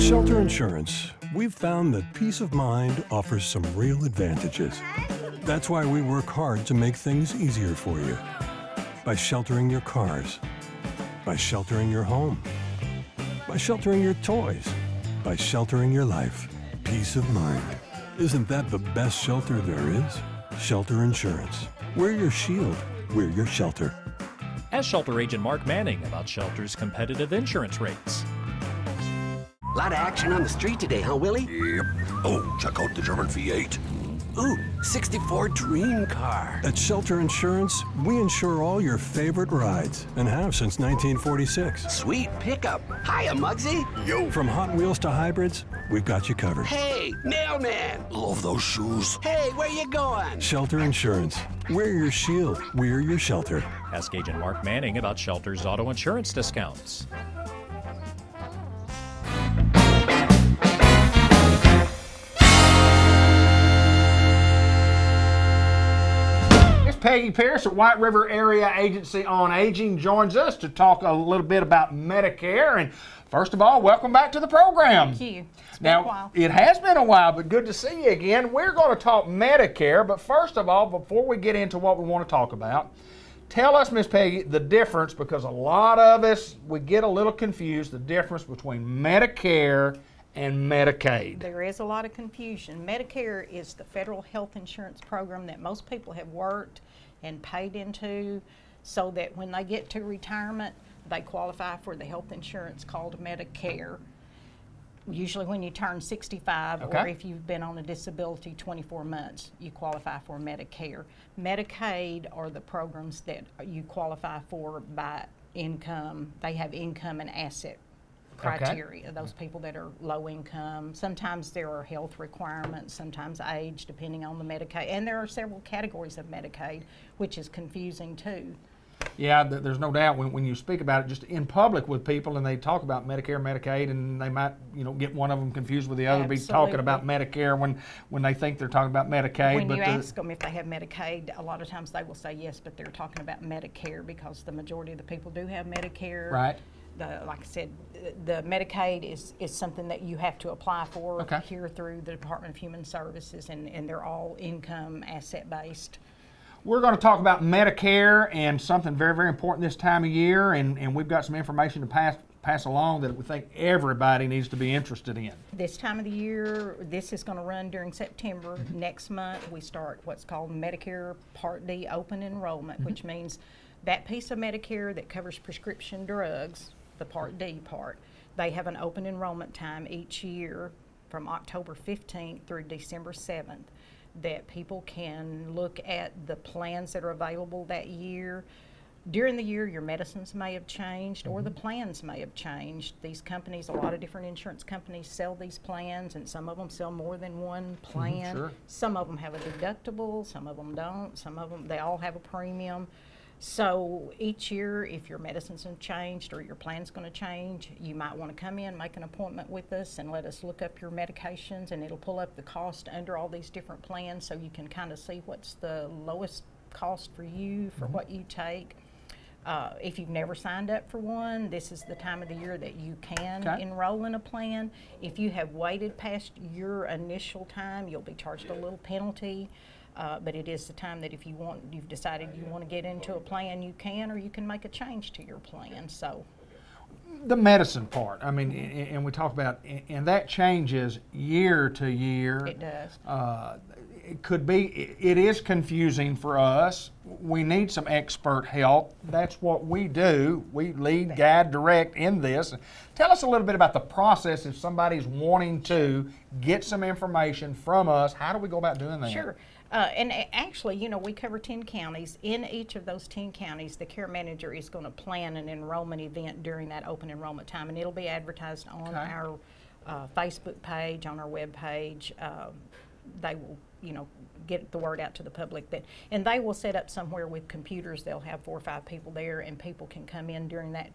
Shelter Insurance, we've found that peace of mind offers some real advantages. That's why we work hard to make things easier for you. By sheltering your cars, by sheltering your home, by sheltering your toys, by sheltering your life. Peace of mind. Isn't that the best shelter there is? Shelter Insurance. We're your shield. We're your shelter. Ask Shelter Agent Mark Manning about Shelter's competitive insurance rates. A lot of action on the street today, huh, Willie? Yep. Oh, check out the German V8. Ooh, 64 dream car. At Shelter Insurance, we insure all your favorite rides and have since 1946. Sweet pickup. Hiya, Muggsy. Yo. From Hot Wheels to hybrids, we've got you covered. Hey, mailman. Love those shoes. Hey, where you going? Shelter Insurance. We're your shield. We're your shelter. Ask Agent Mark Manning about Shelter's auto insurance discounts. Peggy Pierce at White River Area Agency on Aging joins us to talk a little bit about Medicare. And first of all, welcome back to the program. Thank you. It's been a while. It has been a while, but good to see you again. We're going to talk Medicare, but first of all, before we get into what we want to talk about, tell us, Miss Peggy, the difference, because a lot of us, we get a little confused, the difference between Medicare and Medicaid. There is a lot of confusion. Medicare is the federal health insurance program that most people have worked and paid into so that when they get to retirement, they qualify for the health insurance called Medicare. Usually when you turn 65 or if you've been on a disability 24 months, you qualify for Medicare. Medicaid are the programs that you qualify for by income. They have income and asset criteria. Those people that are low income, sometimes there are health requirements, sometimes age, depending on the Medicaid. And there are several categories of Medicaid, which is confusing too. Yeah, there's no doubt when you speak about it just in public with people and they talk about Medicare, Medicaid, and they might, get one of them confused with the other, be talking about Medicare when they think they're talking about Medicaid. When you ask them if they have Medicaid, a lot of times they will say yes, but they're talking about Medicare because the majority of the people do have Medicare. Right. Like I said, the Medicaid is something that you have to apply for here through the Department of Human Services, and they're all income asset based. We're going to talk about Medicare and something very, very important this time of year, and we've got some information to pass along that we think everybody needs to be interested in. This time of the year, this is going to run during September. Next month, we start what's called Medicare Part D open enrollment, which means that piece of Medicare that covers prescription drugs, the Part D part, they have an open enrollment time each year from October 15th through December 7th that people can look at the plans that are available that year. During the year, your medicines may have changed or the plans may have changed. These companies, a lot of different insurance companies sell these plans, and some of them sell more than one plan. Some of them have a deductible, some of them don't, some of them, they all have a premium. So each year, if your medicines have changed or your plan's going to change, you might want to come in, make an appointment with us, and let us look up your medications, and it'll pull up the cost under all these different plans so you can kind of see what's the lowest cost for you for what you take. If you've never signed up for one, this is the time of the year that you can enroll in a plan. If you have waited past your initial time, you'll be charged a little penalty. But it is the time that if you've decided you want to get into a plan, you can, or you can make a change to your plan. So, the medicine part, I mean, and we talk about, and that changes year to year. It does. It is confusing for us. We need some expert help. That's what we do. We lead, guide, direct in this. Tell us a little bit about the process if somebody's wanting to get some information from us. How do we go about doing that? Sure. And actually, we cover 10 counties. In each of those 10 counties, the care manager is going to plan an enrollment event during that open enrollment time, and it'll be advertised on our Facebook page, on our web page. They will, get the word out to the public and they will set up somewhere with computers. They'll have 4 or 5 people there, and people can come in during that.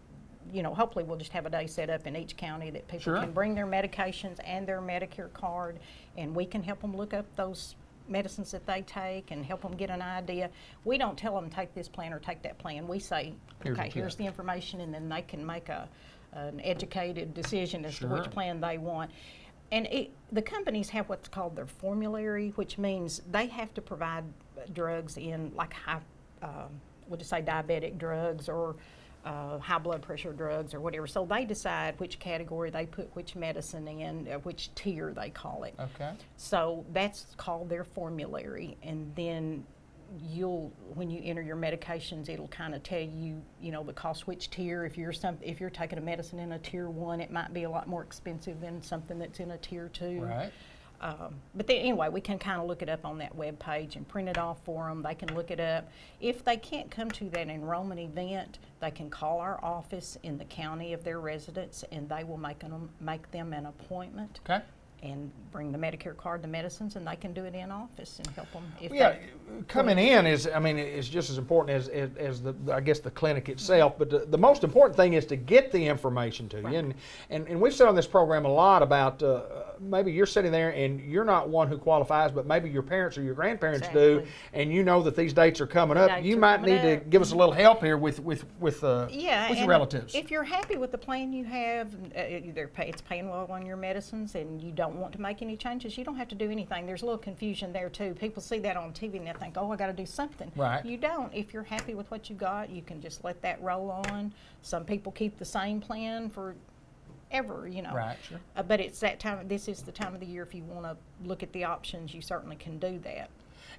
Hopefully we'll just have a day set up in each county that people can bring their medications and their Medicare card, and we can help them look up those medicines that they take and help them get an idea. We don't tell them take this plan or take that plan. We say, here's the information, and then they can make an educated decision as to which plan they want. And the companies have what's called their formulary, which means they have to provide drugs in like high, we'll just say diabetic drugs or high blood pressure drugs or whatever. So they decide which category they put which medicine in, which tier they call it. Okay. So that's called their formulary, and then when you enter your medications, it'll kind of tell you, the cost, which tier. If you're taking a medicine in a tier 1, it might be a lot more expensive than something that's in a tier 2. Right. But then, anyway, we can kind of look it up on that web page and print it off for them. They can look it up. If they can't come to that enrollment event, they can call our office in the county of their residence, and they will make them an appointment. Okay. And bring the Medicare card, the medicines, and they can do it in office and help them. Coming in is just as important as the clinic itself. But the most important thing is to get the information to you. And we've said on this program a lot about maybe you're sitting there and you're not one who qualifies, but maybe your parents or your grandparents do, and you know that these dates are coming up. You might need to give us a little help here with your relatives. If you're happy with the plan you have, it's paying well on your medicines, and you don't want to make any changes, you don't have to do anything. There's a little confusion there too. People see that on TV and they think, oh, I got to do something. Right. You don't. If you're happy with what you got, you can just let that roll on. Some people keep the same plan forever, Right, sure. But it's that time. This is the time of the year if you want to look at the options, you certainly can do that.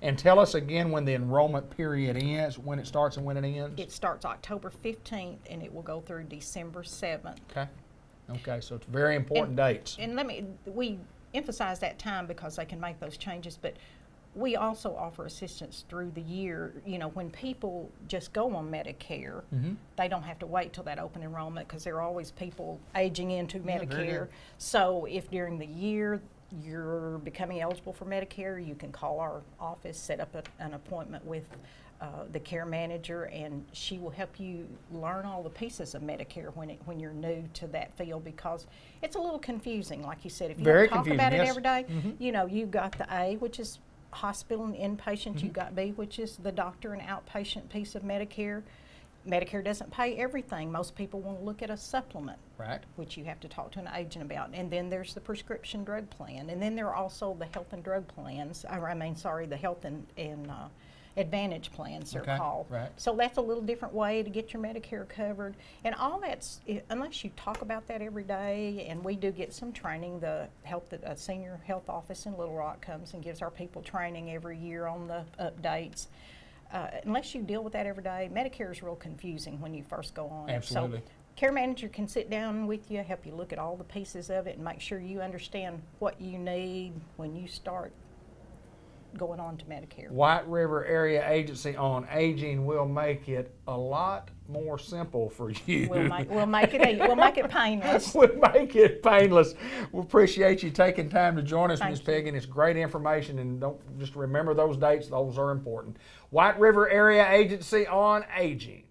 And tell us again when the enrollment period ends, when it starts and when it ends. It starts October 15th and it will go through December 7th. Okay, so it's very important dates. And we emphasize that time because they can make those changes, but we also offer assistance through the year. When people just go on Medicare, they don't have to wait till that open enrollment because there are always people aging into Medicare. So if during the year you're becoming eligible for Medicare, you can call our office, set up an appointment with the care manager, and she will help you learn all the pieces of Medicare when you're new to that field, because it's a little confusing. Like you said, if you don't talk about it every day, you've got the A, which is hospital and inpatient. You've got B, which is the doctor and outpatient piece of Medicare. Medicare doesn't pay everything. Most people want to look at a supplement, right, which you have to talk to an agent about. And then there's the prescription drug plan, and then there are also the health and drug plans. The health and Advantage plans they're called. Right. So that's a little different way to get your Medicare covered. And all that's, unless you talk about that every day, and we do get some training, the senior health office in Little Rock comes and gives our people training every year on the updates. Unless you deal with that every day, Medicare is real confusing when you first go on. Absolutely. So care manager can sit down with you, help you look at all the pieces of it, and make sure you understand what you need when you start going on to Medicare. White River Area Agency on Aging will make it a lot more simple for you. We'll make it painless. We'll make it painless. We appreciate you taking time to join us, Ms. Peggy. It's great information, and don't just remember those dates; those are important. White River Area Agency on Aging.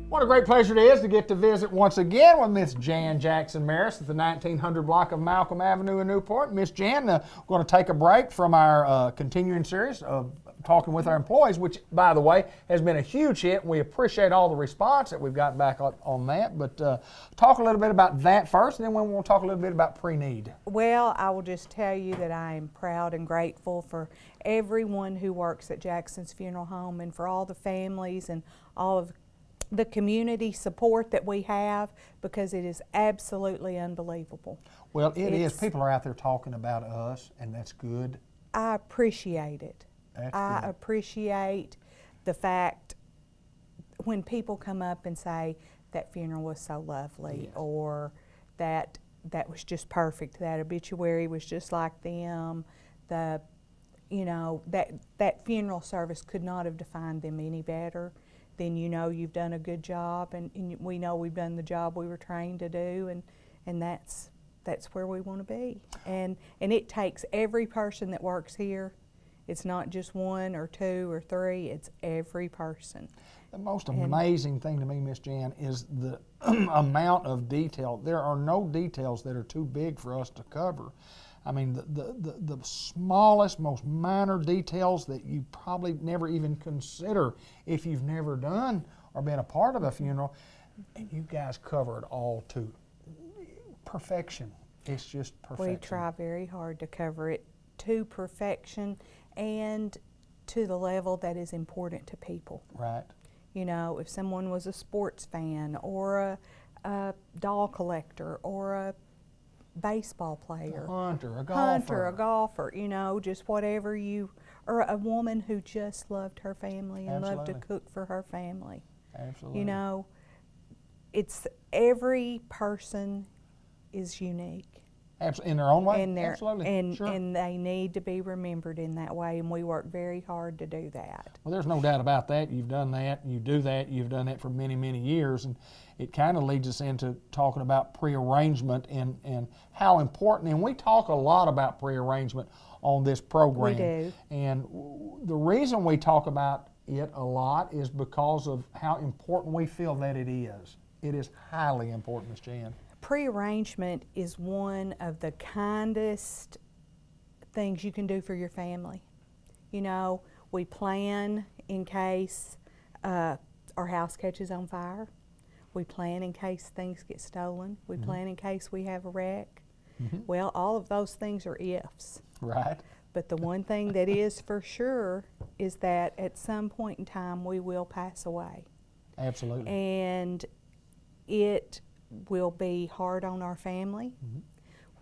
What a great pleasure it is to get to visit once again with Miss Jan Jackson Maris at the 1900 block of Malcolm Avenue in Newport. Miss Jan, we're going to take a break from our continuing series of talking with our employees, which, by the way, has been a huge hit. We appreciate all the response that we've gotten back on that. But talk a little bit about that first, and then we'll talk a little bit about pre-need. Well, I will just tell you that I am proud and grateful for everyone who works at Jackson's Funeral Home, and for all the families and all of the community support that we have, because it is absolutely unbelievable. Well, it is. People are out there talking about us, and that's good. I appreciate it. I appreciate the fact when people come up and say that funeral was so lovely, or that was just perfect, that obituary was just like them, that funeral service could not have defined them any better. Then you've done a good job, and we know we've done the job we were trained to do, and that's where we want to be. And it takes every person that works here It's not just one or two or three, it's every person. The most amazing thing to me, Miss Jan, is the amount of detail. There are no details that are too big for us to cover. I mean, the smallest, most minor details that you probably never even consider if you've never done or been a part of a funeral, and you guys cover it all to perfection. It's just perfection. We try very hard to cover it to perfection and to the level that is important to people. Right. You know, if someone was a sports fan or a doll collector or a baseball player, a golfer, you know, just whatever you, or a woman who just loved her family and loved to cook for her family. Absolutely. You know, it's every person is unique. In their own way. Absolutely. And, sure. and they need to be remembered in that way, and we work very hard to do that. Well, there's no doubt about that. You've done that, you do that, you've done that for many, many years, and it kind of leads us into talking about prearrangement and how important, and we talk a lot about prearrangement on this program. We do. And the reason we talk about it a lot is because of how important we feel that it is. It is highly important, Ms. Jan. Prearrangement is one of the kindest things you can do for your family. You know, we plan in case our house catches on fire. We plan in case things get stolen. We plan in case we have a wreck. Well, all of those things are ifs. Right. But the one thing that is for sure is that at some point in time we will pass away. Absolutely. And it will be hard on our family,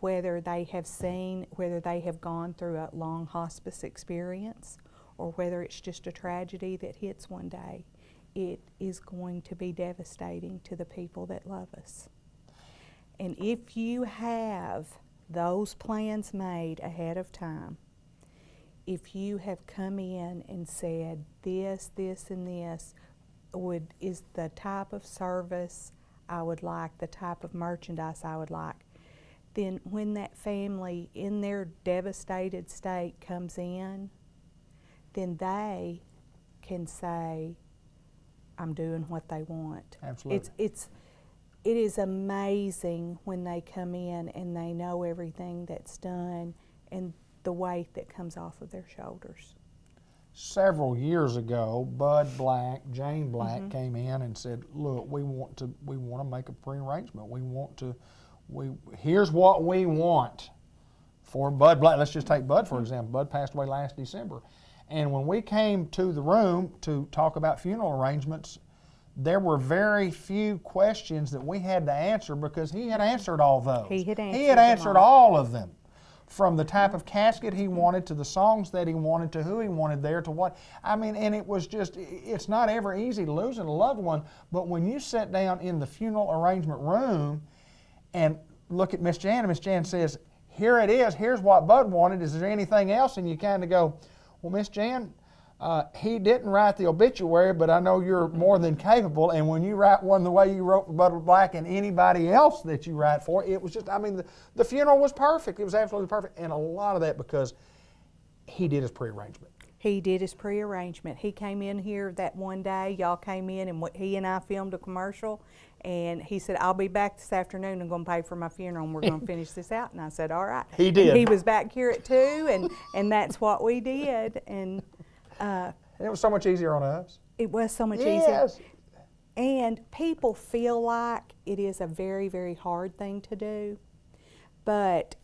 whether they have gone through a long hospice experience or whether it's just a tragedy that hits one day. It is going to be devastating to the people that love us. And if you have those plans made ahead of time, if you have come in and said this, this, and this is the type of service I would like, the type of merchandise I would like, then when that family in their devastated state comes in, then they can say, I'm doing what they want. Absolutely. It is amazing when they come in and they know everything that's done and the weight that comes off of their shoulders. Several years ago, Jane Black came in and said, "Look, we want to make a prearrangement. Here's what we want for Bud Black." Let's just take Bud for example. Bud passed away last December, and when we came to the room to talk about funeral arrangements, there were very few questions that we had to answer because he had answered all those. He had answered all of them. From the type of casket he wanted to the songs that he wanted to who he wanted there to what. I mean, and it was just, it's not ever easy losing a loved one, but when you sit down in the funeral arrangement room and look at Miss Jan, and Miss Jan says, here it is, here's what Bud wanted, is there anything else? And you kind of go, well, Miss Jan, he didn't write the obituary, but I know you're more than capable, and when you write one the way you wrote for Bud Black and anybody else that you write for, it was just, I mean, the funeral was perfect. It was absolutely perfect, and a lot of that because he did his prearrangement. He did his prearrangement. He came in here that one day, y'all came in, and he and I filmed a commercial, and he said, I'll be back this afternoon. I'm going to pay for my funeral, and we're going to finish this out. And I said, all right. He did. And he was back here at 2, and that's what we did. And it was so much easier on us. It was so much Yes. easier. And people feel like it is a very, very hard thing to do. But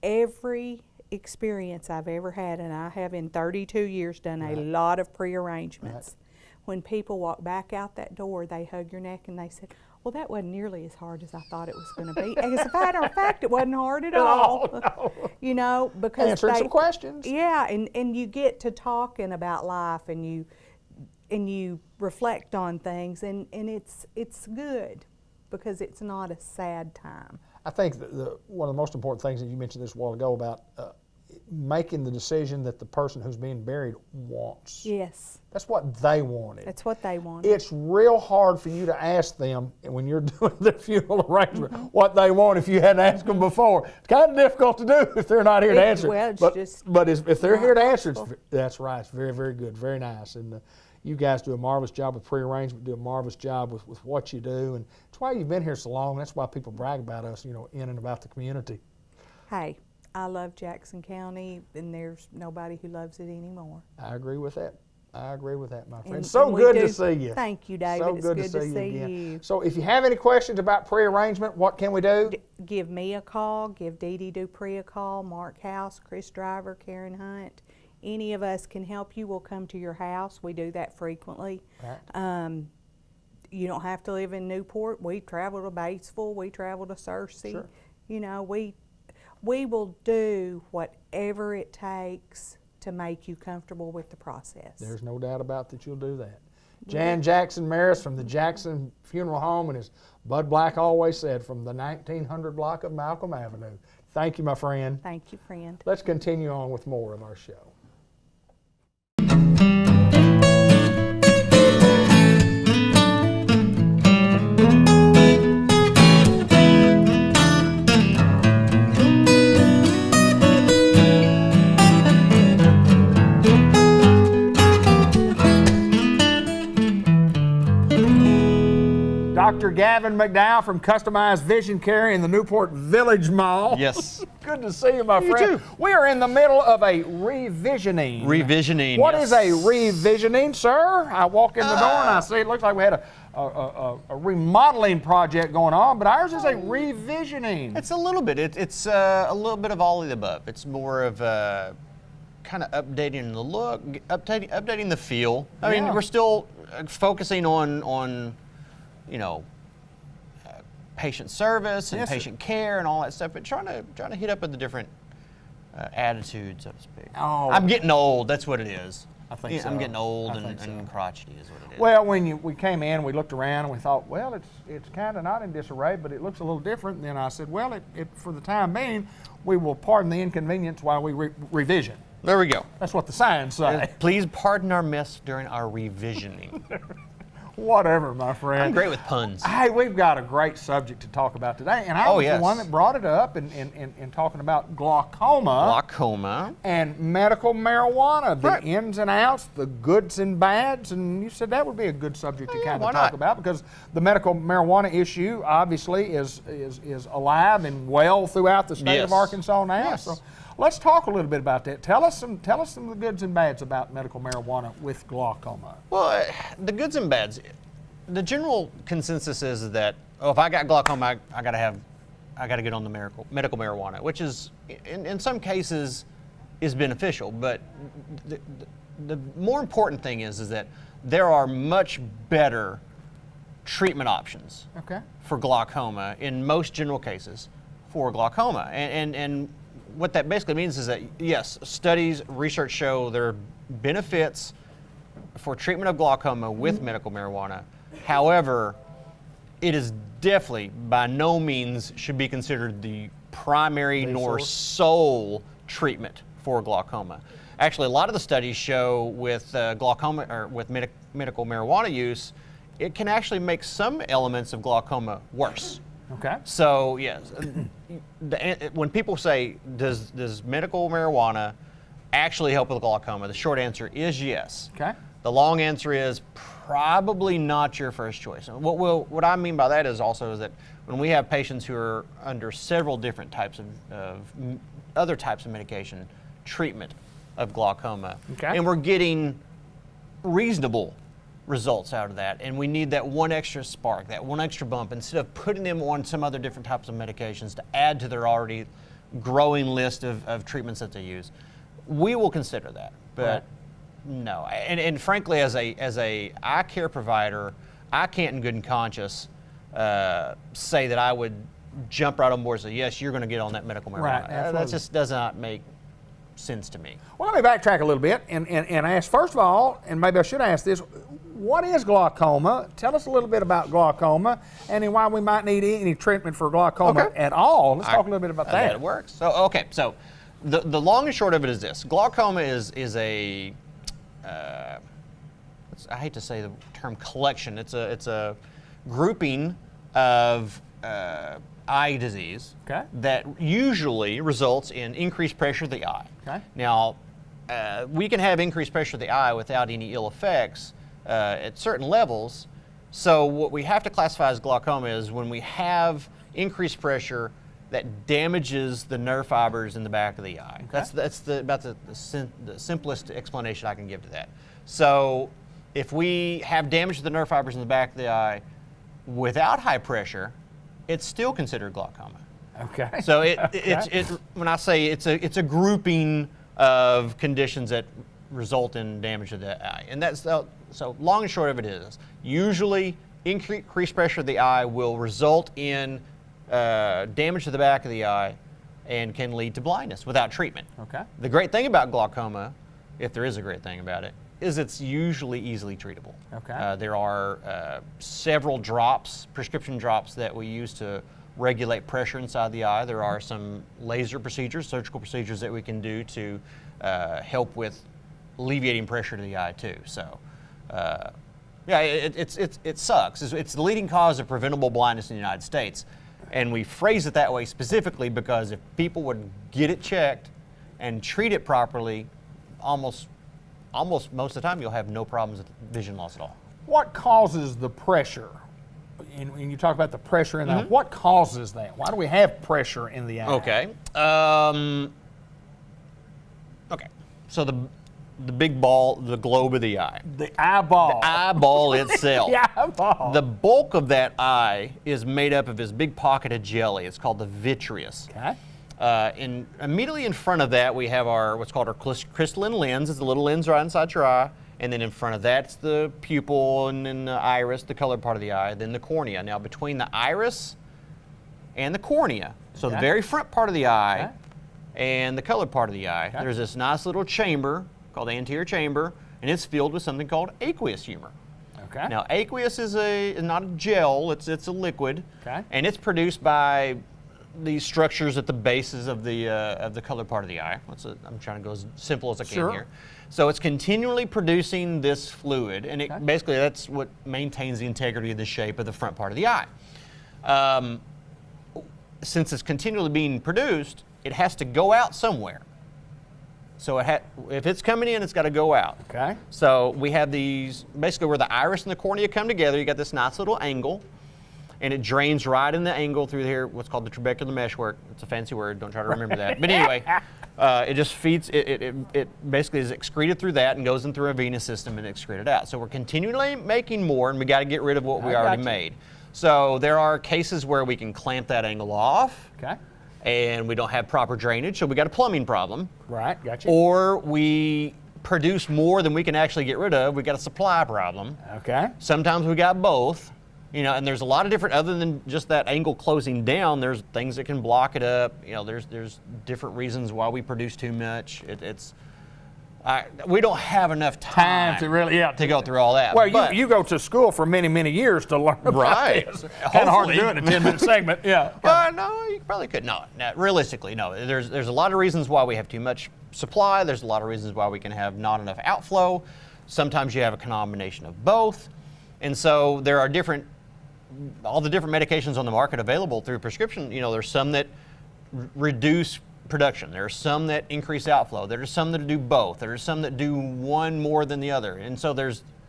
every experience I've ever had, and I have in 32 years done a lot of prearrangements, when people walk back out that door, they hug your neck and they said, well, that wasn't nearly as hard as I thought it was going to be. As a matter of fact, it wasn't hard at all. No. You know, because Answering some questions. Yeah, and you get to talking about life, and you reflect on things, and it's good because it's not a sad time. I think that one of the most important things that you mentioned this a while ago about making the decision that the person who's being buried wants. Yes, That's what they wanted. that's what they wanted. It's real hard for you to ask them when you're doing the funeral arrangement what they want if you hadn't asked them before. It's kind of difficult to do if they're not here to answer. Well, it's but just if they're here to answer, possible. that's right. It's very, very good, very nice. And you guys do a marvelous job with pre-arrangement, do a marvelous job with what you do. And that's why you've been here so long. That's why people brag about us, in and about the community. Hey, I love Jackson County, and there's nobody who loves it anymore. I agree with that. I agree with that, my friend. And- So and we good do- to see you. Thank you, David. So It's good, good to to see you see again. you. So if you have any questions about pre-arrangement, what can we do? Give me a call, give Dee Dee Dupree a call, Mark House, Chris Driver, Karen Hunt. Any of us can help you. We'll come to your house. We do that frequently. Right. You don't have to live in Newport. We travel to Batesville. We travel to Searcy. Sure. We will do whatever it takes to make you comfortable with the process. There's no doubt about that you'll do that. Jan Jackson Maris from the Jackson Funeral Home, and as Bud Black always said, from the 1900 block of Malcolm Avenue. Thank you, my friend. Thank you, friend. Let's continue on with more of our show. Dr. Gavin McDowell from Customized Vision Care in the Newport Village Mall. Yes. Good to see you, my friend. too. We are in the middle of a revisioning. Revisioning. What yes. is a revisioning, sir? I walk in the door and I see it looks like we had a remodeling project going on, but ours is a revisioning. It's a little bit. It's a little bit of all of the above. It's more of kind of updating the look, updating the feel. I mean, we're still focusing on patient service and patient care and all that stuff, but trying to hit up with the different attitudes, so to speak. Oh. I'm getting old. That's what it is. I think so. I'm getting old I think so. and crotchety is what it is. Well, when we came in, we looked around and we thought, well, it's kind of not in disarray, but it looks a little different. And then I said, well, it for the time being, we will pardon the inconvenience while we revision. There we go. That's what the signs say. Please pardon our mess during our revisioning. Whatever, my friend. I'm great with puns. Hey, we've got a great subject to talk about today, and I was yes. the one that brought it up in talking about glaucoma. Glaucoma. And medical marijuana, the Right. ins and outs, the goods and bads, and you said that would be a good subject to kind why of talk not? about because the medical marijuana issue obviously is alive and well throughout the state of Yes. Arkansas now. Yes. So let's talk a little bit about that. Tell us some of the goods and bads about medical marijuana with glaucoma. Well, the goods and bads. The general consensus is that if I got glaucoma, I got to get on the medical marijuana, which is in some cases is beneficial. But the more important thing is that there are much better treatment options Okay. for glaucoma in most general cases for glaucoma. And what that basically means is that, yes, studies, research show there are benefits for treatment of glaucoma with medical marijuana. However, it is definitely by no means should be considered the primary nor sole treatment for glaucoma. Actually, a lot of the studies show with glaucoma or with medical marijuana use, it can actually make some elements of glaucoma worse. Okay. So yes, when people say, does medical marijuana actually help with glaucoma? The short answer is yes. Okay. The long answer is probably not your first choice. And what I mean by that is that when we have patients who are under several different types of other types of medication treatment of glaucoma, Okay. and we're getting reasonable results out of that, and we need that one extra spark, that one extra bump, instead of putting them on some other different types of medications to add to their already growing list of treatments that they use, we will consider that. But Right. no, and frankly, as a eye care provider, I can't in good conscience say that I would jump right on board and say, yes, you're going to get on that medical marijuana. Right, That absolutely. just does not make sense to me. Well, let me backtrack a little bit and ask, first of all, and maybe I should ask this, what is glaucoma? Tell us a little bit about glaucoma and then why we might need any treatment for glaucoma Okay. at all. Let's talk a little bit about that. It works. So the long and short of it is this: glaucoma is a I hate to say the term collection. It's a grouping of eye disease that usually results in increased pressure of the eye. Okay. Now, we can have increased pressure of the eye without any ill effects at certain levels. So what we have to classify as glaucoma is when we have increased pressure that damages the nerve fibers in the back of the eye. Okay. That's about the simplest explanation I can give to that. So if we have damage to the nerve fibers in the back of the eye without high pressure, it's still considered glaucoma. Okay. So when I say it's a grouping of conditions that result in damage to the eye, and that's so long and short of it is usually increased pressure of the eye will result in damage to the back of the eye and can lead to blindness without treatment. Okay. The great thing about glaucoma, if there is a great thing about it, is it's usually easily treatable. Okay. There are several drops, prescription drops that we use to regulate pressure inside the eye. There are some laser procedures, surgical procedures that we can do to help with alleviating pressure to the eye too. So, yeah, it sucks. It's the leading cause of preventable blindness in the United States. And we phrase it that way specifically because if people would get it checked and treat it properly, almost most of the time you'll have no problems with vision loss at all. What causes the pressure? And you talk about the pressure in the eye. What causes that? Why do we have pressure in the eye? Okay. Okay. So the big ball, the globe of the eye. The eyeball. The eyeball itself. The eyeball. The bulk of that eye is made up of this big pocket of jelly. It's called the vitreous. Okay. And immediately in front of that, we have what's called our crystalline lens. It's a little lens right inside your eye. And then in front of that's the pupil, and then the iris, the colored part of the eye, then the cornea. Now between the iris and the cornea, so the very front part of the eye and the colored part of the eye, there's this nice little chamber called the anterior chamber, and it's filled with something called aqueous humor. Okay. Now aqueous is not a gel, it's a liquid, Okay. and it's produced by these structures at the bases of the colored part of the eye. I'm trying to go as simple as I can here. So it's continually producing this fluid, and basically that's what maintains the integrity of the shape of the front part of the eye. Since it's continually being produced, it has to go out somewhere. So if it's coming in, it's got to go out. Okay. So we have these, basically where the iris and the cornea come together, you got this nice little angle, and it drains right in the angle through here, what's called the trabecular meshwork. It's a fancy word, don't try to remember that. But anyway, it just feeds, it basically is excreted through that and goes in through a venous system and excreted out. So we're continually making more, and we got to get rid of what we already made. So there are cases where we can clamp that angle off. Okay. And we don't have proper drainage, so we got a plumbing problem. Right, gotcha. Or we produce more than we can actually get rid of. We got a supply problem. Okay. Sometimes we got both. You know, and there's a lot of different, other than just that angle closing down, there's things that can block it up. You know, there's different reasons why we produce too much. We don't have enough time to really, to go through all that. Well, you go to school for many, many years to learn about this. Kind of hard to do it in a 10-minute segment. Yeah. No, you probably could not. No, realistically, no. There's a lot of reasons why we have too much supply. There's a lot of reasons why we can have not enough outflow. Sometimes you have a combination of both. And so there are all the different medications on the market available through prescription. You know, there's some that reduce production. There are some that increase outflow. There are some that do both. There are some that do one more than the other. And so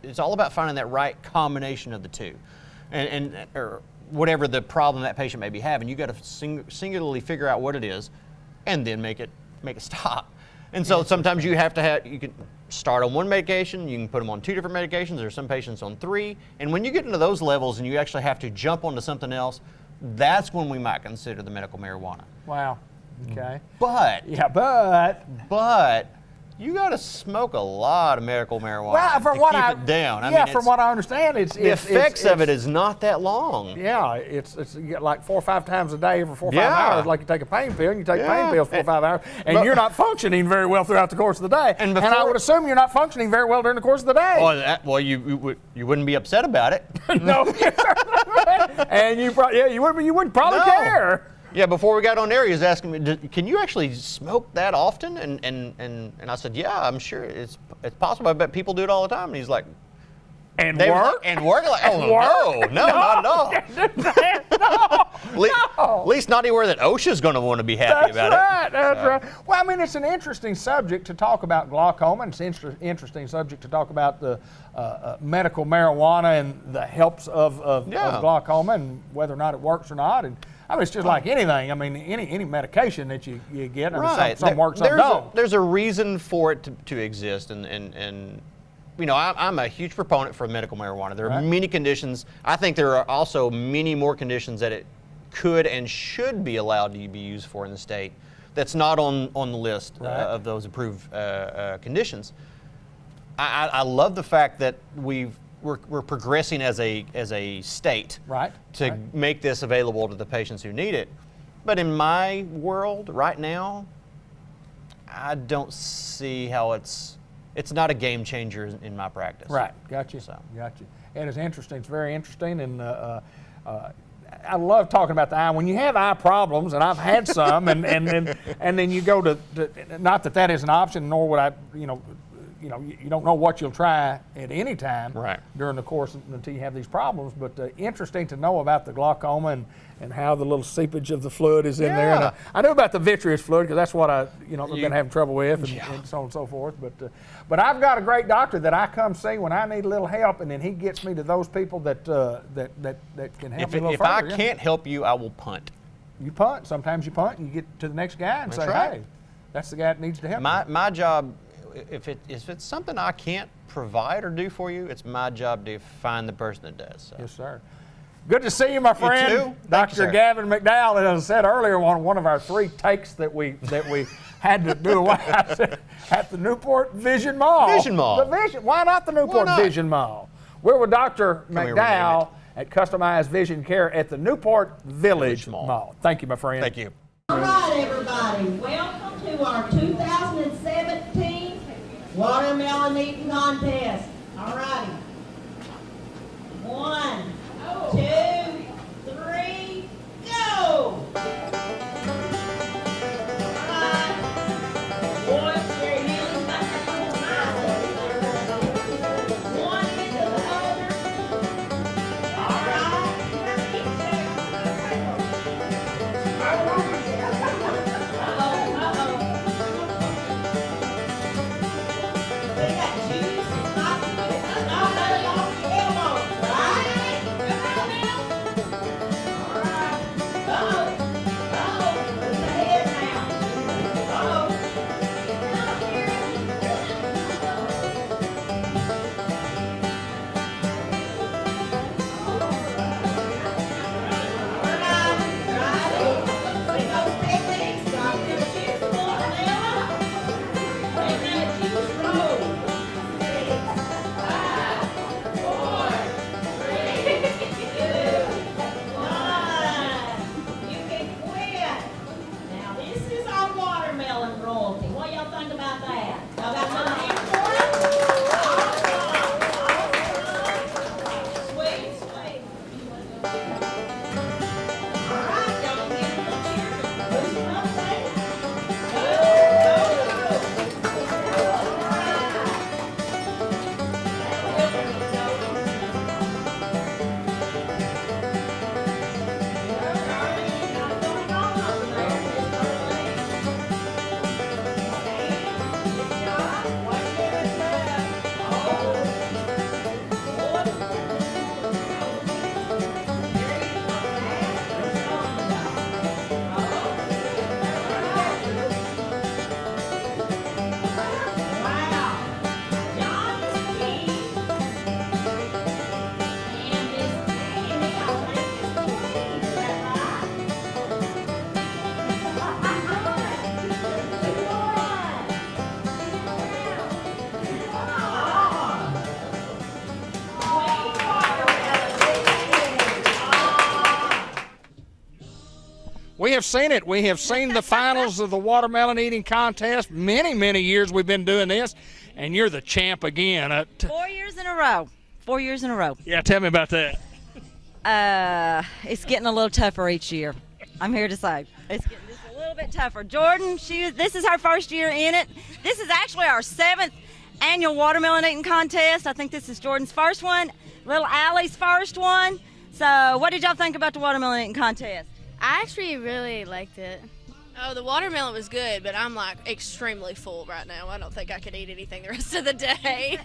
it's all about finding that right combination of the two, or whatever the problem that patient may be having. You got to singularly figure out what it is, and then make it stop. And so sometimes you can start on one medication, you can put them on 2 different medications, there's some patients on 3, and when you get into those levels and you actually have to jump onto something else, that's when we might consider the medical marijuana. Wow. Okay. But you got to smoke a lot of medical marijuana to keep it down. From what I understand, the effects of it is not that long. Yeah, it's you get like 4 or 5 times a day for 4 or 5 hours, like you take a pain pill, and you take pain pills 4 or 5 hours, and you're not functioning very well throughout the course of the day. And I would assume you're not functioning very well during the course of the day. Well, you wouldn't be upset about it. No. And you wouldn't probably care. Yeah, before we got on air, he was asking me, can you actually smoke that often? And I said, yeah, I'm sure it's possible. I bet people do it all the time. And he's like, And they was work? like, and work? Like, oh, no, not at all. At least not anywhere that OSHA's going to want to be happy about it. That's right. Well, I mean, it's an interesting subject to talk about glaucoma, and it's an interesting subject to talk about the medical marijuana and the helps of glaucoma and whether or not it works or not. And I mean, it's just like anything. I mean, any medication that you get, I mean, Right. some work, some don't. There's a reason for it to exist, and you know, I'm a huge proponent for medical marijuana. There are many conditions. I think there are also many more conditions that it could and should be allowed to be used for in the state that's not on the list of those approved conditions. I love the fact that we're progressing as a state to make this available to the patients who need it. But in my world right now, I don't see how it's not a game changer in my practice. Right, got you. Got you. And it's interesting. It's very interesting, and I love talking about the eye. When you have eye problems, and I've had some, and then you go to not that is an option, nor would I, you don't know what you'll try at any time during the course until you have these problems. But interesting to know about the glaucoma and how the little seepage of the fluid is in there. And I knew about the vitreous fluid because that's what I've been having trouble with, and so on and so forth. But I've got a great doctor that I come see when I need a little help, and then he gets me to those people that can help me a little further. If I can't help you, I will punt. You punt. Sometimes you punt, and you get to the next guy and say, hey, that's the guy that needs to help you. My job, if it's something I can't provide or do for you, it's my job to find the person that does. So. Yes, sir. Good to see you, my friend. You too. Dr. Gavin McDowell. And as I said earlier, one of our 3 takes that we had to do at the Newport Vision Mall. Vision Mall. Why not the Newport Vision Mall? We're with Dr. McDowell at Customized Vision Care at the Newport Village Mall. Thank you, my friend. Thank you. All right, everybody. Welcome to our 2017 Watermelon Eating Contest. All righty. 1, 2, 3, go! We have seen it. We have seen the finals of the watermelon eating contest. Many, many years we've been doing this, and you're the champ again. 4 years in a row. 4 years in a row. Yeah, tell me about that. It's getting a little tougher each year. I'm here to say. It's getting just a little bit tougher. Jordan, this is her first year in it. This is actually our 7th annual watermelon eating contest. I think this is Jordan's first one, little Allie's first one. So what did y'all think about the watermelon eating contest? I actually really liked it. Oh, the watermelon was good, but I'm like extremely full right now. I don't think I could eat anything the rest of the day.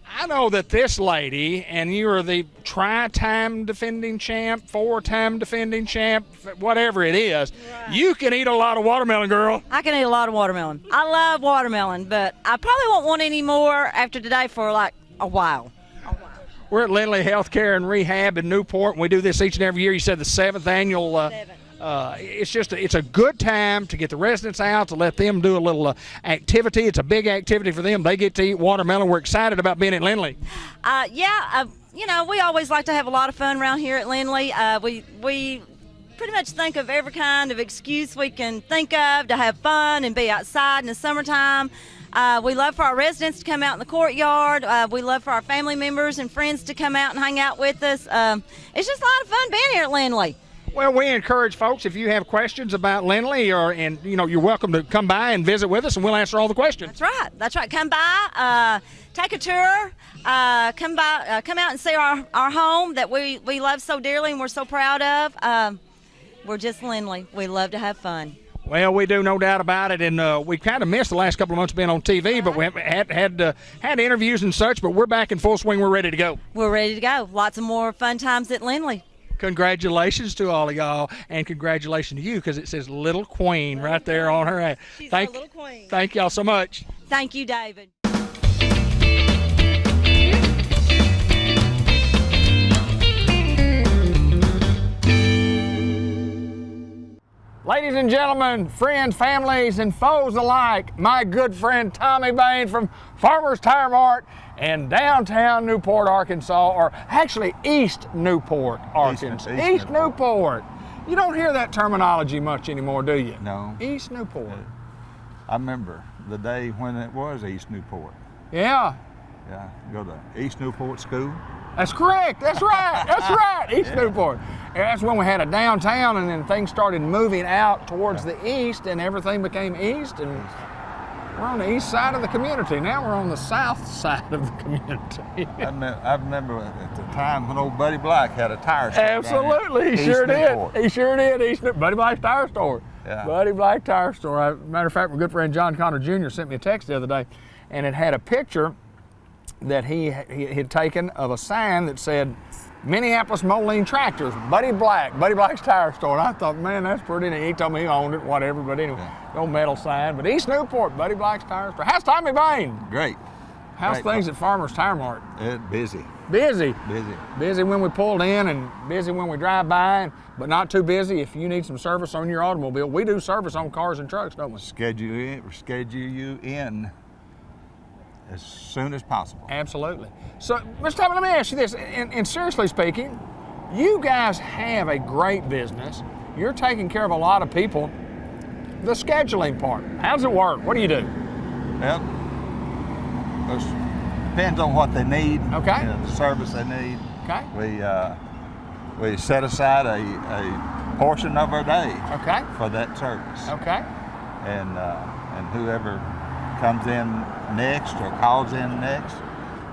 I know that this lady, and you are the tri-time defending champ, 4-time defending champ, whatever it is, you can eat a lot of watermelon, girl. I can eat a lot of watermelon. I love watermelon, but I probably won't want any more after today for like a while. We're at Lindley Healthcare and Rehab in Newport, and we do this each and every year. You said the 7th annual. It's a good time to get the residents out, to let them do a little activity. It's a big activity for them. They get to eat watermelon. We're excited about being at Lindley. You know, we always like to have a lot of fun around here at Lindley. We pretty much think of every kind of excuse we can think of to have fun and be outside in the summertime. We love for our residents to come out in the courtyard. We love for our family members and friends to come out and hang out with us. It's just a lot of fun being here at Lindley. Well, we encourage folks, if you have questions about Lindley, you're welcome to come by and visit with us, and we'll answer all the questions. That's right. Come by, take a tour, come out and see our home that we love so dearly and we're so proud of. We're just Lindley. We love to have fun. Well, we do, no doubt about it, and we kind of missed the last couple of months being on TV, but we had interviews and such, but we're back in full swing. We're ready to go. We're ready to go. Lots of more fun times at Lindley. Congratulations to all of y'all, and congratulations to you, because it says Little Queen right there on her hat. She's our little queen. Thank y'all so much. Thank you, David. Ladies and gentlemen, friends, families, and foes alike, my good friend Tommy Bain from Farmer's Tire Mart in downtown Newport, Arkansas, or actually East Newport, Arkansas. East Newport. You don't hear that terminology much anymore, do you? No. East Newport. I remember the day when it was East Newport. Yeah. Yeah, go to East Newport School. That's correct. That's right. That's right. East Newport. And that's when we had a downtown, and then things started moving out towards the east, and everything became east, and we're on the east side of the community. Now we're on the south side of the community. I remember at the time when old Buddy Black had a tire store. Absolutely, he sure did. He sure did. Buddy Black's Tire Store. Yeah. Buddy Black Tire Store. Matter of fact, my good friend John Connor Jr. sent me a text the other day, and it had a picture that he had taken of a sign that said, Minneapolis Moline Tractors, Buddy Black's Tire Store. And I thought, man, that's pretty neat. He told me he owned it, whatever, but anyway, no metal sign. But East Newport, Buddy Black's Tire Store. How's Tommy Bain? Great. How's things at Farmer's Tire Mart? Busy. Busy? Busy. Busy when we pulled in and busy when we drive by, but not too busy if you need some service on your automobile. We do service on cars and trucks, don't we? Schedule you in as soon as possible. Absolutely. So, Mr. Tommy, let me ask you this, and seriously speaking, you guys have a great business. You're taking care of a lot of people. The scheduling part, how does it work? What do you do? Well, it depends on what they need. Okay. The service they need. Okay. We set aside a portion of our day. Okay. For that service. Okay. And whoever comes in next or calls in next,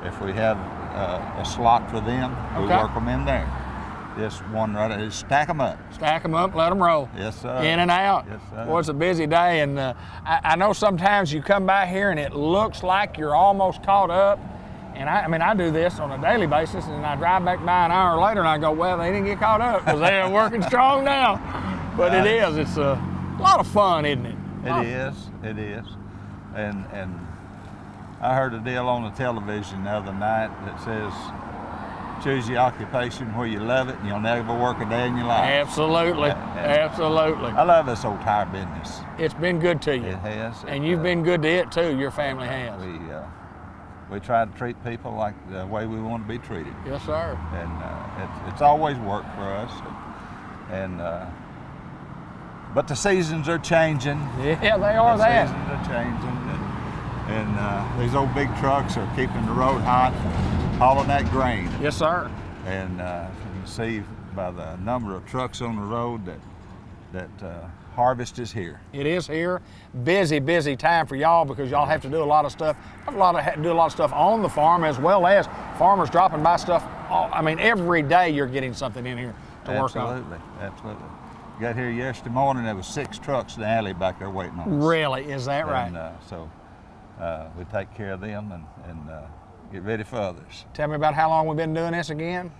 if we have a slot for them, we work them in there. Just one right, just stack them up. Stack them up, let them roll. Yes, sir. In and out. Yes, sir. Boy, it's a busy day, and I know sometimes you come by here and it looks like you're almost caught up. And I do this on a daily basis, and I drive back by an hour later and I go, well, they didn't get caught up because they are working strong now. But it's a lot of fun, isn't it? It is. And I heard a deal on the television the other night that says, choose your occupation where you love it and you'll never work a day in your life. Absolutely. Absolutely. I love this old tire business. It's been good to you. It has. And you've been good to it too, your family has. We try to treat people like the way we want to be treated. Yes, sir. And it's always worked for us. But the seasons are changing. Yeah, they are. The seasons are changing. And these old big trucks are keeping the road hot, hauling that grain. Yes, sir. And you can see by the number of trucks on the road that that harvest is here. It is here. Busy time for y'all because y'all have to do a lot of stuff. Do a lot of stuff on the farm as well as farmers dropping by stuff. I mean, every day you're getting something in here to work on. Absolutely. Got here yesterday morning. There was 6 trucks in the alley back there waiting on us. Really? Is that right? And so we take care of them and get ready for others. Tell me about how long we've been doing this again.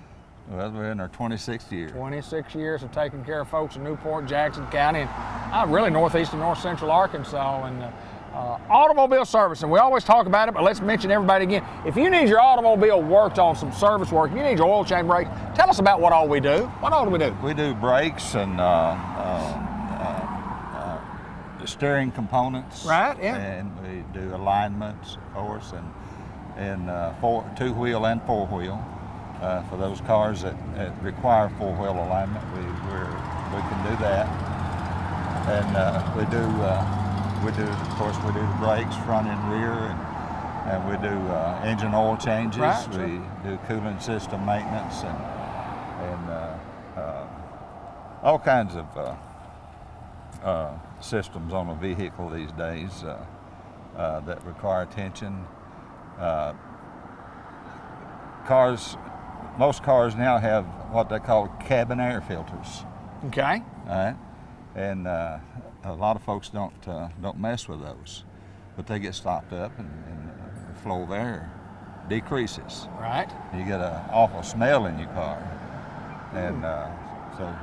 Well, we're in our 26th year. 26 years of taking care of folks in Newport, Jackson County, and really northeast and north central Arkansas, and automobile service. And we always talk about it, but let's mention everybody again. If you need your automobile worked on, some service work, you need your oil change brakes, tell us about what all we do. What all do we do? We do brakes and steering components. Right, yeah. And we do alignments, of course, and 2-wheel and 4-wheel. For those cars that require 4-wheel alignment, we can do that. And we do, of course, we do the brakes front and rear, and we do engine oil changes. Right, we sure. do cooling system maintenance and all kinds of systems on a vehicle these days that require attention. Most cars now have what they call cabin air filters. Okay. All right, and a lot of folks don't mess with those, but they get stopped up, and the flow of air decreases. Right. You get an awful smell in your car, and so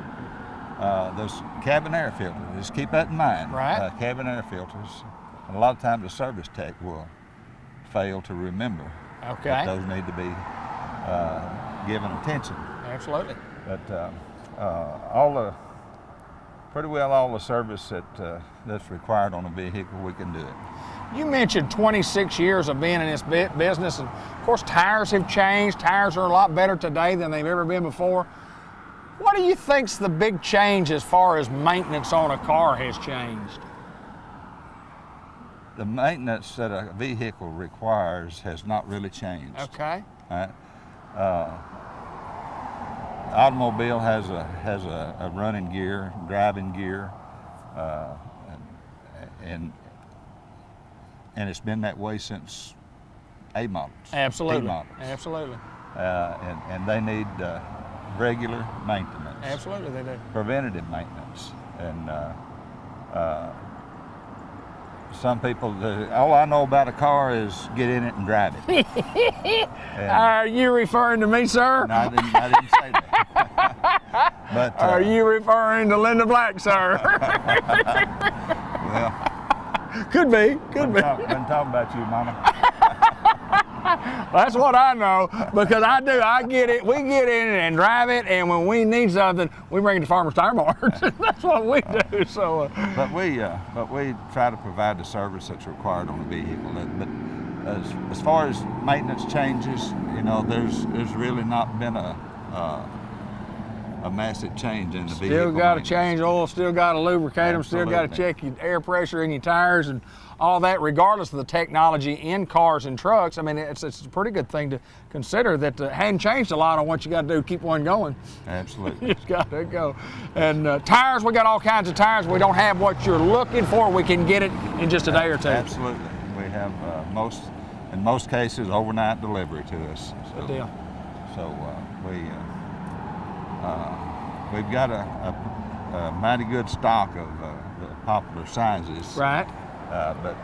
those cabin air filters. Just keep that in mind. Right. Cabin air filters. And a lot of times the service tech will fail to remember that those need to be given attention. Absolutely. But pretty well all the service that's required on a vehicle, we can do it. You mentioned 26 years of being in this business, and of course tires have changed. Tires are a lot better today than they've ever been before. What do you think's the big change as far as maintenance on a car has changed? The maintenance that a vehicle requires has not really changed. Okay. All right. Automobile has a running gear, driving gear, and it's been that way since A models. Absolutely. T models. Absolutely. And they need regular maintenance. Absolutely, they do. Preventative maintenance. And some people, all I know about a car is get in it and drive it. Are you referring to me, sir? No, I didn't say that. But, are you referring to Linda Black, sir? Well, could be. Been talking about you, Mama. That's what I know, because I do. I get it. We get in it and drive it, and when we need something, we bring it to Farmer's Tire Mart. That's what we do. So, but we try to provide the service that's required on a vehicle. But as far as maintenance changes, you know, there's really not been a massive change in the vehicle. Still got to change oil. Still got to lubricate them. Still got to check your air pressure in your tires and all that, regardless of the technology in cars and trucks. I mean, it's a pretty good thing to consider that hadn't changed a lot on what you got to do to keep one going. Absolutely. You just got to go. And tires, we got all kinds of tires. We don't have what you're looking for. We can get it in just a day or two. Absolutely. We have in most cases, overnight delivery to us. Good deal. So we've got a mighty good stock of the popular sizes. Right. But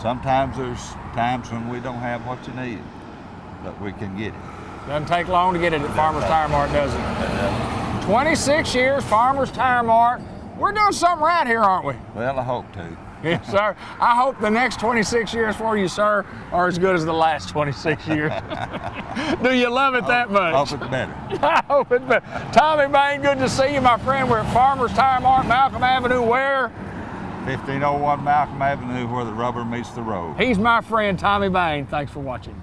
sometimes there's times when we don't have what you need, but we can get it. Doesn't take long to get it at Farmer's Tire Mart, does it? 26 years, Farmer's Tire Mart. We're doing something right here, aren't we? Well, I hope to. Yes, sir. I hope the next 26 years for you, sir, are as good as the last 26 years. Do you love it that much? I hope it's better. I hope it's better. Tommy Bain, good to see you, my friend. We're at Farmer's Tire Mart, Malcolm Avenue, where? 1501 Malcolm Avenue, where the rubber meets the road. He's my friend, Tommy Bain. Thanks for watching.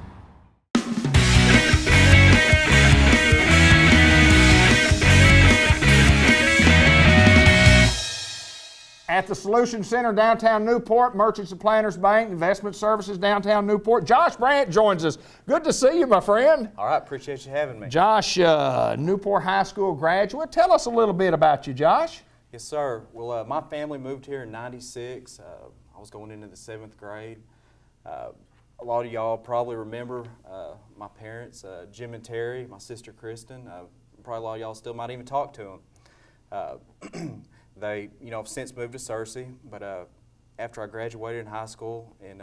At the Solution Center, downtown Newport, Merchants and Planners Bank, Investment Services, downtown Newport. Josh Brandt joins us. Good to see you, my friend. All right, appreciate you having me. Josh, Newport High School graduate. Tell us a little bit about you, Josh. Yes, sir. Well, my family moved here in '96. I was going into the 7th grade. A lot of y'all probably remember my parents, Jim and Terry, my sister Kristen. Probably a lot of y'all still might even talk to them. They, have since moved to Searcy, but after I graduated in high school in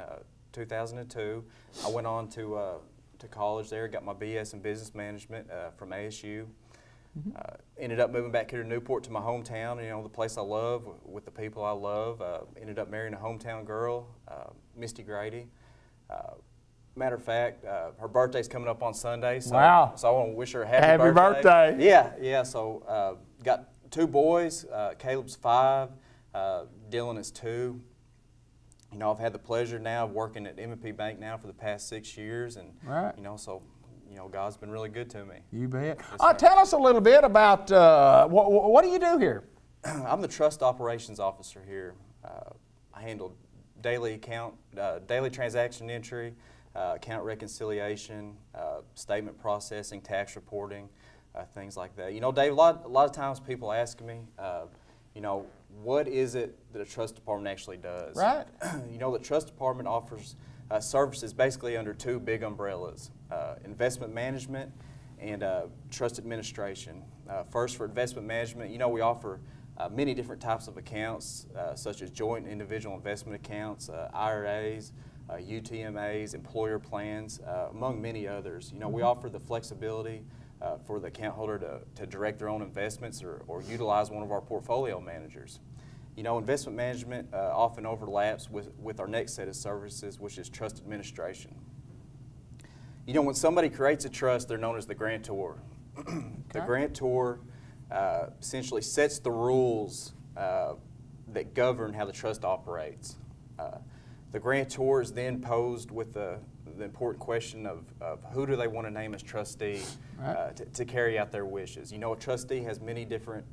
2002, I went on to college there, got my BS in business management from ASU. Ended up moving back here to Newport to my hometown, the place I love, with the people I love. Ended up marrying a hometown girl, Misty Grady. Matter of fact, her birthday's coming up on Sunday, so, wow. So I want to wish her a happy birthday. Yeah, so got 2 boys, Caleb's 5, Dylan is 2. I've had the pleasure now of working at M&P Bank now for the past 6 years, and right. So God's been really good to me. You bet. Yes, tell us a little bit about what do you do here? I'm the trust operations officer here. I handle daily transaction entry, account reconciliation, statement processing, tax reporting, things like that. Dave, a lot of times people ask me, what is it that a trust department actually does? Right. The trust department offers services basically under 2 big umbrellas, investment management and trust administration. First, for investment management, we offer many different types of accounts, such as joint and individual investment accounts, IRAs, UTMAs, employer plans, among many others. We offer the flexibility for the account holder to direct their own investments or utilize one of our portfolio managers. Investment management often overlaps with our next set of services, which is trust administration. When somebody creates a trust, they're known as the grantor. Okay. The grantor essentially sets the rules that govern how the trust operates. The grantor is then posed with the important question of who do they want to name as trustee, right, to carry out their wishes. A trustee has many different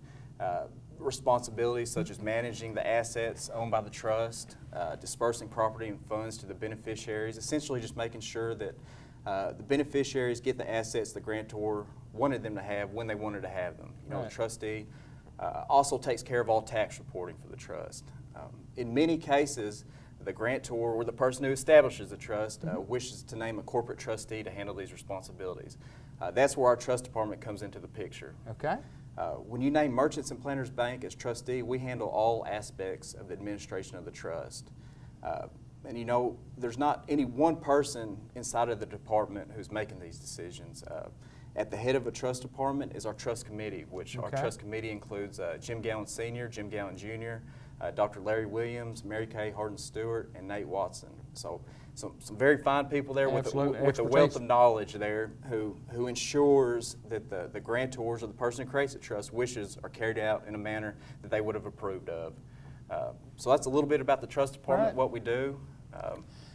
responsibilities, such as managing the assets owned by the trust, dispersing property and funds to the beneficiaries, essentially just making sure that the beneficiaries get the assets the grantor wanted them to have when they wanted to have them. Right. The trustee also takes care of all tax reporting for the trust. In many cases, the grantor or the person who establishes the trust wishes to name a corporate trustee to handle these responsibilities. That's where our trust department comes into the picture. Okay. When you name Merchants and Planters Bank as trustee, we handle all aspects of the administration of the trust. And there's not any one person inside of the department who's making these decisions. At the head of a trust department is our trust committee, which our trust committee includes Jim Gowan Sr., Jim Gowan Jr., Dr. Larry Williams, Mary Kay Harden-Stewart, and Nate Watson. So some very fine people there with a wealth of knowledge there who ensures that the grantors or the person who creates the trust wishes are carried out in a manner that they would have approved of. So that's a little bit about the trust department, what we do.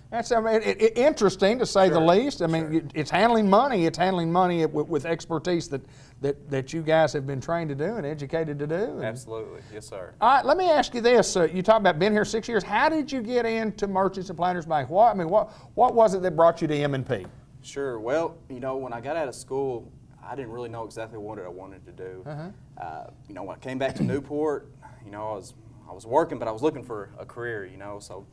That's interesting to say the least. I mean, it's handling money. It's handling money with expertise that you guys have been trained to do and educated to do. Absolutely, yes, sir. All right, let me ask you this: you talked about being here 6 years. How did you get into Merchants and Planters Bank? What was it that brought you to M&P? Sure. Well, when I got out of school, I didn't really know exactly what I wanted to do. When I came back to Newport, I was working, but I was looking for a career. So.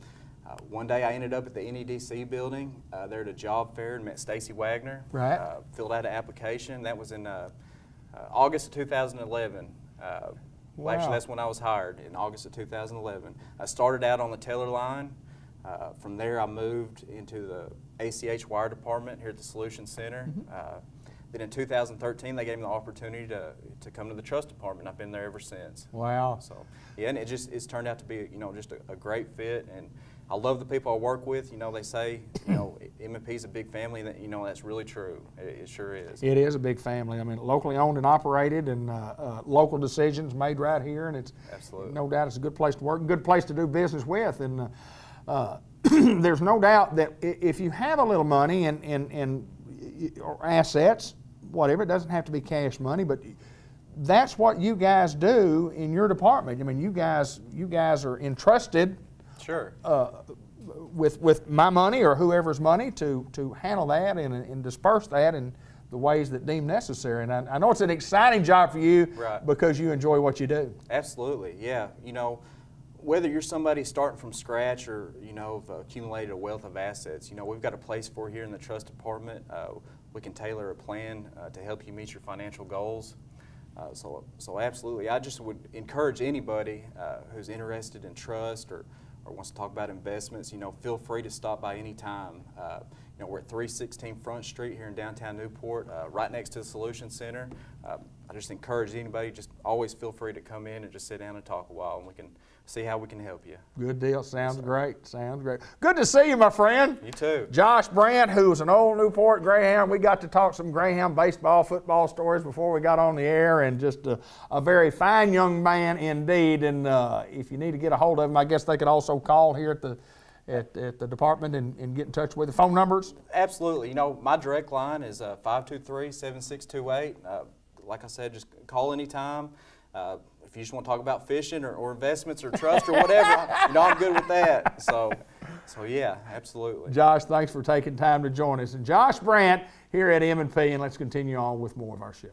One day I ended up at the NEDC building there at a job fair and met Stacy Wagner. Right. Filled out an application. That was in August of 2011. Wow. Well, actually, that's when I was hired, in August of 2011. I started out on the teller line. From there, I moved into the ACH wire department here at the Solution Center. Then in 2013, they gave me the opportunity to come to the trust department. I've been there ever since. Wow. So yeah, and it's turned out to be just a great fit, and I love the people I work with. They say M&P is a big family, and that's really true. It sure is. It is a big family. I mean, locally owned and operated, and local decisions made right here, and it's absolutely, no doubt, it's a good place to work, a good place to do business with, and there's no doubt that if you have a little money and or assets, whatever, it doesn't have to be cash money, but that's what you guys do in your department. I mean, you guys are entrusted. Sure. With my money or whoever's money to handle that and disperse that and the ways that deem necessary. And I know it's an exciting job for you because you enjoy what you do. Absolutely, yeah. You know, whether you're somebody starting from scratch or, you know, have accumulated a wealth of assets, you know, we've got a place for you here in the trust department. We can tailor a plan to help you meet your financial goals. So absolutely, I just would encourage anybody who's interested in trust or wants to talk about investments, you know, feel free to stop by any time. You know, we're at 316 Front Street here in downtown Newport, right next to the Solution Center. I just encourage anybody, just always feel free to come in and just sit down and talk a while, and we can see how we can help you. Good deal. Sounds great. Sounds great. Good to see you, my friend. You too. Josh Brandt, who's an old Newport Greyhound. We got to talk some Greyhound baseball, football stories before we got on the air, and just a very fine young man indeed. And if you need to get a hold of him, I guess they could also call here at the department and get in touch with the phone numbers. Absolutely. You know, my direct line is 523-7628. Like I said, just call anytime. If you just want to talk about fishing or investments or trust or whatever, you know, I'm good with that. So yeah, absolutely. Josh, thanks for taking time to join us. And Josh Brandt here at M&P, and let's continue on with more of our show.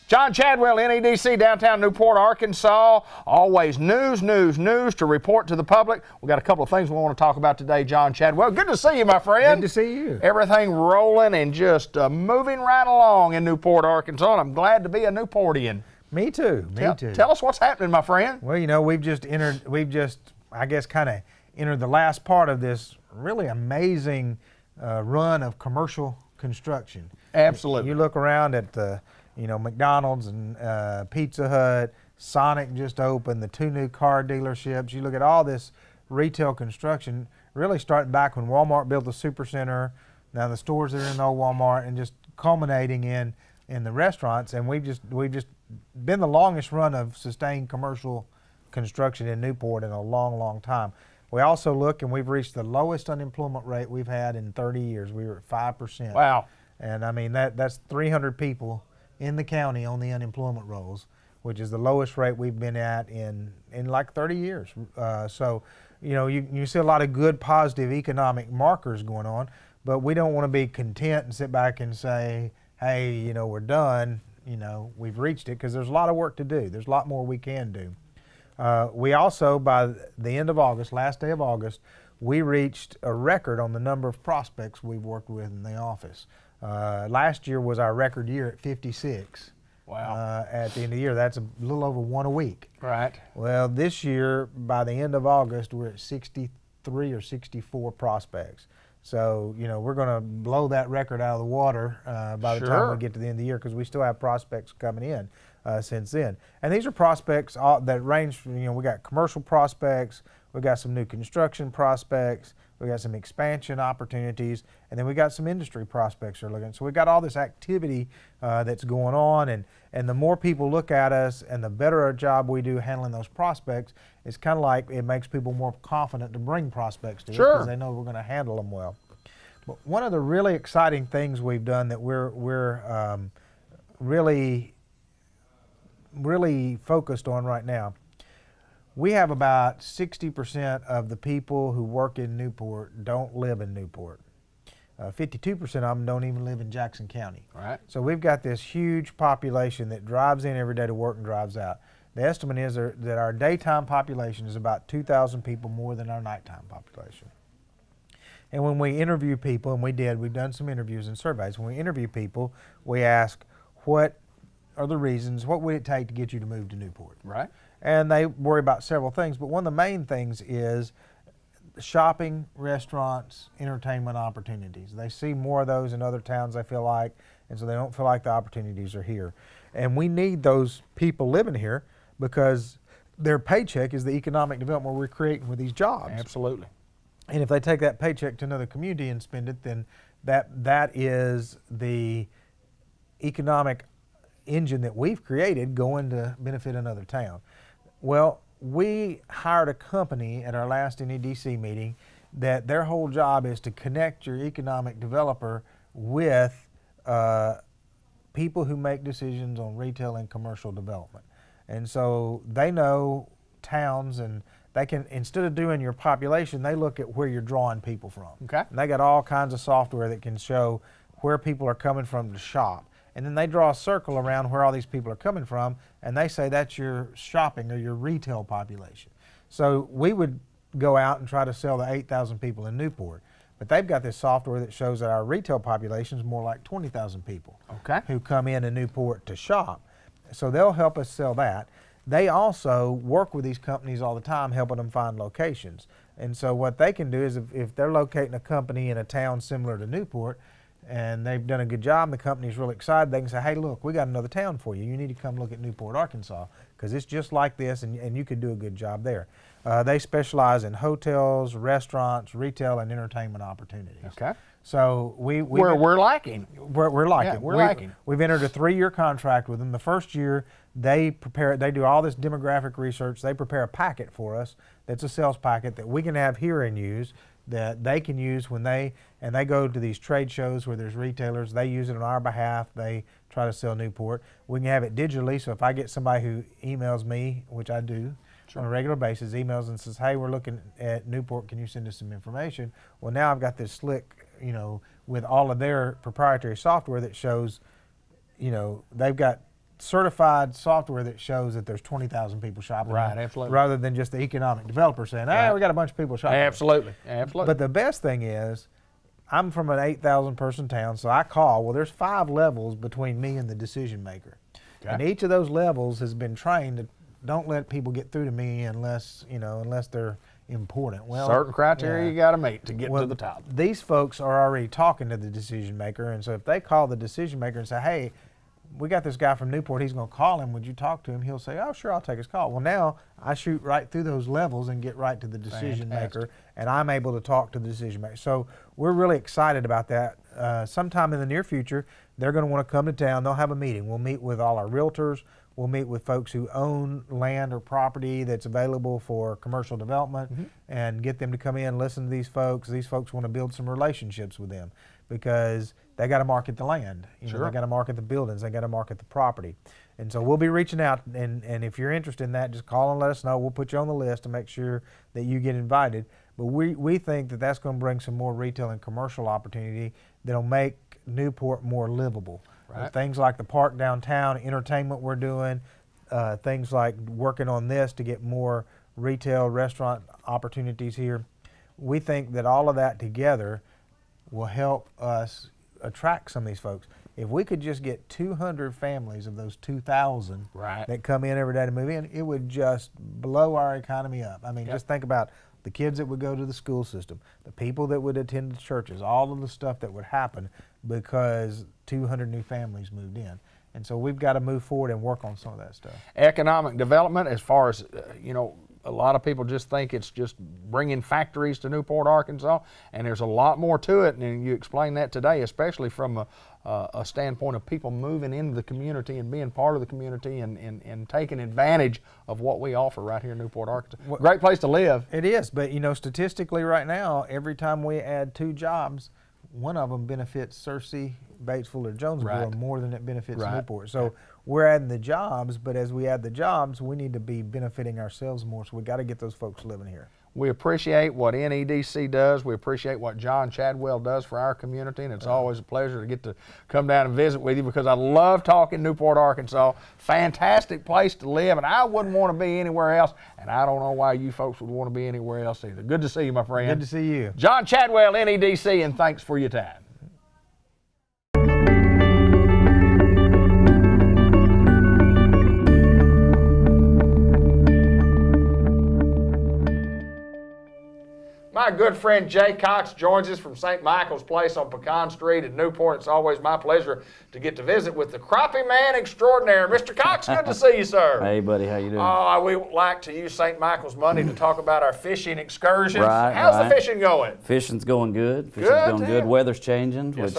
John Chadwell, NEDC, downtown Newport, Arkansas. Always news to report to the public. We've got a couple of things we want to talk about today, John Chadwell. Good to see you, my friend. Good to see you. Everything rolling and just moving right along in Newport, Arkansas, and I'm glad to be a Newportian. Me too, me too. Tell us what's happening, my friend. Well, you know, we've just, I guess, kind of entered the last part of this really amazing run of commercial construction. Absolutely. You look around at the McDonald's and Pizza Hut, Sonic just opened, the 2 new car dealerships. You look at all this retail construction, really starting back when Walmart built the Supercenter, now the stores that are in the old Walmart, and just culminating in the restaurants. And we've just been the longest run of sustained commercial construction in Newport in a long, long time. We also look, and we've reached the lowest unemployment rate we've had in 30 years. We were at 5%. Wow. And I mean, that's 300 people in the county on the unemployment rolls, which is the lowest rate we've been at in like 30 years. So, you know, you see a lot of good, positive economic markers going on, but we don't want to be content and sit back and say, hey, you know, we're done, you know, we've reached it, because there's a lot of work to do. There's a lot more we can do. We also, by the end of August, last day of August, we reached a record on the number of prospects we've worked with in the office. Last year was our record year at 56. Wow. At the end of the year, that's a little over 1 a week. Right. Well, this year, by the end of August, we're at 63 or 64 prospects. So, you know, we're going to blow that record out of the water by the time we get to the end of the year, because we still have prospects coming in since then. And these are prospects that range from, you know, we got commercial prospects, we got some new construction prospects, we got some expansion opportunities, and then we got some industry prospects that are looking. So we got all this activity that's going on, and the more people look at us and the better a job we do handling those prospects, it's kind of like it makes people more confident to bring prospects to us because they know we're going to handle them well. But one of the really exciting things we've done that we're really focused on right now, we have about 60% of the people who work in Newport don't live in Newport. 52% of them don't even live in Jackson County. Right. So we've got this huge population that drives in every day to work and drives out. The estimate is that our daytime population is about 2,000 people more than our nighttime population. And when we interview people, and we've done some interviews and surveys, when we interview people, we ask, what are the reasons, what would it take to get you to move to Newport? Right. And they worry about several things, but one of the main things is shopping, restaurants, entertainment opportunities. They see more of those in other towns, they feel like, and so they don't feel like the opportunities are here. And we need those people living here because their paycheck is the economic development we're creating with these jobs. Absolutely. And if they take that paycheck to another community and spend it, then that is the economic engine that we've created going to benefit another town. Well, we hired a company at our last NEDC meeting that their whole job is to connect your economic developer with people who make decisions on retail and commercial development. And so they know towns, and they can, instead of doing your population, they look at where you're drawing people from. Okay. And they got all kinds of software that can show where people are coming from to shop. And then they draw a circle around where all these people are coming from, and they say that's your shopping or your retail population. So we would go out and try to sell to 8,000 people in Newport. But they've got this software that shows that our retail population is more like 20,000 people who come in Newport to shop. So they'll help us sell that. They also work with these companies all the time, helping them find locations. And so what they can do is if they're locating a company in a town similar to Newport, and they've done a good job, and the company's really excited, they can say, hey, look, we got another town for you. You need to come look at Newport, Arkansas, because it's just like this, and you could do a good job there. They specialize in hotels, restaurants, retail, and entertainment opportunities. Okay. So we're lacking. We're lacking. Yeah, we're lacking. We've entered a 3-year contract with them. The first year, they do all this demographic research. They prepare a packet for us that's a sales packet that we can have here and use, that they can use when they go to these trade shows where there's retailers. They use it on our behalf. They try to sell Newport. We can have it digitally, so if I get somebody who emails me, which I do on a regular basis, emails and says, hey, we're looking at Newport, can you send us some information? Well, now I've got this slick, with all of their proprietary software that shows, they've got certified software that shows that there's 20,000 people shopping. Right, absolutely. Rather than just the economic developer saying, hey, we got a bunch of people shopping. Absolutely, absolutely. But the best thing is, I'm from an 8,000 person town, so I call. Well, there's 5 levels between me and the decision maker. Okay. And each of those levels has been trained to don't let people get through to me unless they're important. Well, certain criteria you got to meet to get to the top. These folks are already talking to the decision maker, and so if they call the decision maker and say, hey, we got this guy from Newport, he's going to call him, would you talk to him? He'll say, oh, sure, I'll take his call. Well, now I shoot right through those levels and get right to the decision maker, and I'm able to talk to the decision maker. So we're really excited about that. Sometime in the near future, they're going to want to come to town. They'll have a meeting. We'll meet with all our realtors. We'll meet with folks who own land or property that's available for commercial development and get them to come in, listen to these folks. These folks want to build some relationships with them because they got to market the land. They got to market the buildings. They got to market the property. And so we'll be reaching out, and if you're interested in that, just call and let us know. We'll put you on the list to make sure that you get invited. But we think that that's going to bring some more retail and commercial opportunity that'll make Newport more livable. Right. Things like the park downtown, entertainment we're doing, things like working on this to get more retail, restaurant opportunities here. We think that all of that together will help us attract some of these folks. If we could just get 200 families of those 2,000 that come in every day to move in, it would just blow our economy up. I mean, just think about the kids that would go to the school system, the people that would attend the churches, all of the stuff that would happen because 200 new families moved in. And so we've got to move forward and work on some of that stuff. Economic development, as far as, a lot of people just think it's just bringing factories to Newport, Arkansas, and there's a lot more to it, and you explained that today, especially from a standpoint of people moving into the community and being part of the community and taking advantage of what we offer right here in Newport, Arkansas. Great place to live. It is, but statistically right now, every time we add 2 jobs, one of them benefits Searcy, Batesville, or Jonesboro more than it benefits Newport. So we're adding the jobs, but as we add the jobs, we need to be benefiting ourselves more, so we got to get those folks living here. We appreciate what NEDC does. We appreciate what John Chadwell does for our community, and it's always a pleasure to get to come down and visit with you because I love talking Newport, Arkansas. Fantastic place to live, and I wouldn't want to be anywhere else, and I don't know why you folks would want to be anywhere else either. Good to see you, my friend. Good to see you. John Chadwell, NEDC, and thanks for your time. My good friend Jay Cox joins us from St. Michael's Place on Pecan Street in Newport. It's always my pleasure to get to visit with the crappie man extraordinaire. Mr. Cox, good to see you, sir. Hey, buddy, how you doing? We like to use St. Michael's money to talk about our fishing excursions. Right, How's the fishing going? Fishing's going good. Fishing's going good. Weather's changing, Yes,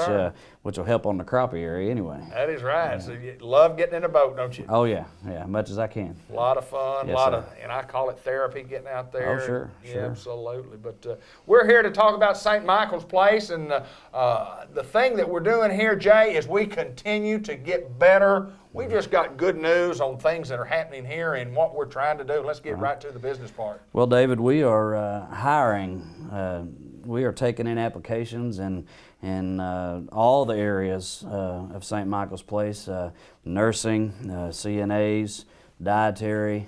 which which will help on the crappie area anyway. That is right. So you love getting in a boat, don't you? Oh yeah, much as I can. A lot of fun, Yes, and I call it therapy, getting out there. Oh, sure, Yeah, sure. absolutely. But we're here to talk about St. Michael's Place, and the thing that we're doing here, Jay, is we continue to get better. We just got good news on things that are happening here and what we're trying to do. Let's get right to the business part. Well, David, we are hiring. We are taking in applications in all the areas of St. Michael's Place, nursing, CNAs, dietary,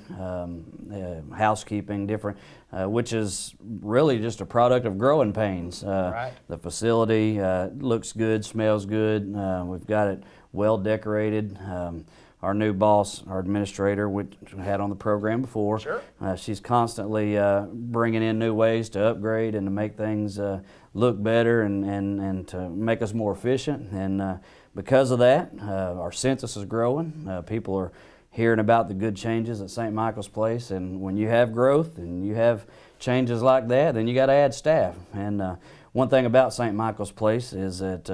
housekeeping, different, which is really just a product of growing pains. Right. The facility looks good, smells good. We've got it well decorated. Our new boss, our administrator, which we had on the program before, Sure. She's constantly bringing in new ways to upgrade and to make things look better and to make us more efficient. And because of that, our census is growing. People are hearing about the good changes at St. Michael's Place. And when you have growth and you have changes like that, then you got to add staff. And one thing about St. Michael's Place is that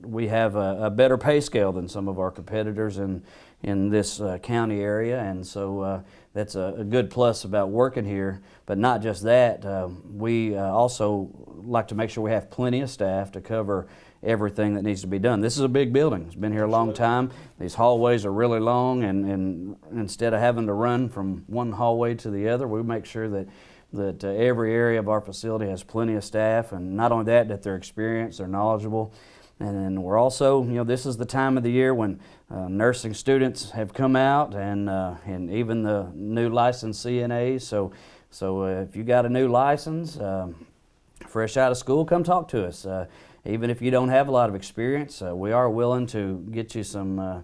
we have a better pay scale than some of our competitors in this county area, and so that's a good plus about working here. But not just that, we also like to make sure we have plenty of staff to cover everything that needs to be done. This is a big building. It's been here a long time. These hallways are really long, and instead of having to run from one hallway to the other, we make sure that every area of our facility has plenty of staff, and not only that they're experienced, they're knowledgeable. And we're also, this is the time of the year when nursing students have come out, and even the new licensed CNAs. So if you got a new license, fresh out of school, come talk to us. Even if you don't have a lot of experience, we are willing to get you some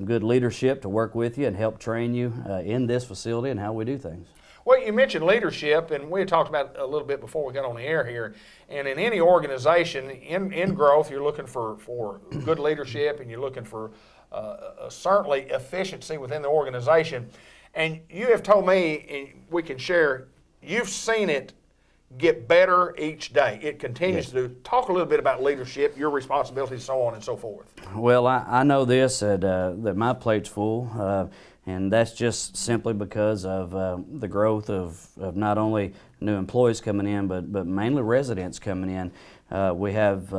good leadership to work with you and help train you in this facility and how we do things. Well, you mentioned leadership, and we talked about it a little bit before we got on the air here. And in any organization, in growth, you're looking for good leadership, and you're looking for certainly efficiency within the organization. And you have told me, and we can share, you've seen it get better each day. It continues Yes. to do. Talk a little bit about leadership, your responsibilities, so on and so forth. Well, I know this, that my plate's full, and that's just simply because of the growth of not only new employees coming in, but mainly residents coming in. We have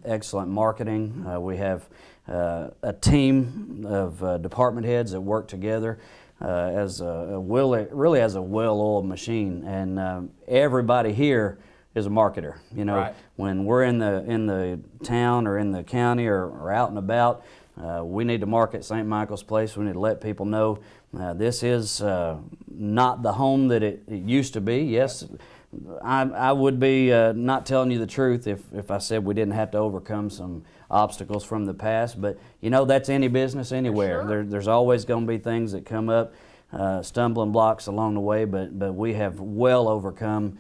excellent marketing. We have a team of department heads that work together as really as a well-oiled machine, and everybody here is a marketer. Right. When we're in the town or in the county or out and about, we need to market St. Michael's Place. We need to let people know this is not the home that it used to be. Yes, I would be not telling you the truth if I said we didn't have to overcome some obstacles from the past, but that's any business anywhere. Sure. There's always going to be things that come up, stumbling blocks along the way, but we have well overcome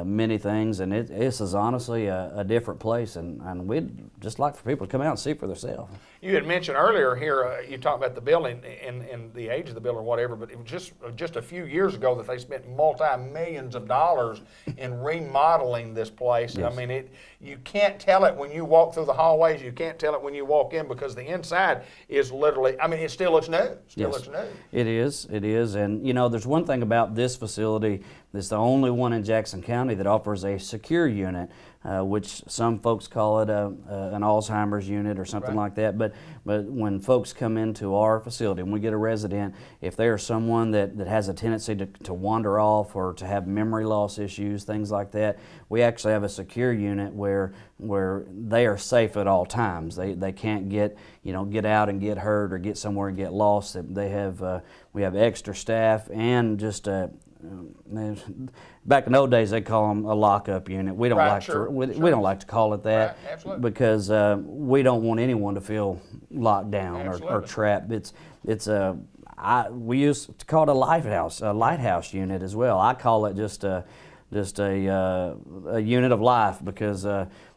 many things, and this is honestly a different place, and we'd just like for people to come out and see for themselves. You had mentioned earlier here, you talked about the building and the age of the building or whatever, but it was just a few years ago that they spent multi-millions of dollars in remodeling this place. Yes. I mean, you can't tell it when you walk through the hallways, you can't tell it when you walk in, because the inside is literally, it still looks new. Looks new. It is, and there's one thing about this facility. It's the only one in Jackson County that offers a secure unit, which some folks call it an Alzheimer's unit or something like that. But when folks come into our facility and we get a resident, if they are someone that has a tendency to wander off or to have memory loss issues, things like that, we actually have a secure unit where they are safe at all times. They can't get out and get hurt or get somewhere and get lost. They have we have extra staff and just back in the old days they call them a lockup unit. We don't we don't like to call it that, because we don't want anyone to feel locked down or trapped. We used to call it a lighthouse unit as well. I call it just a unit of life, because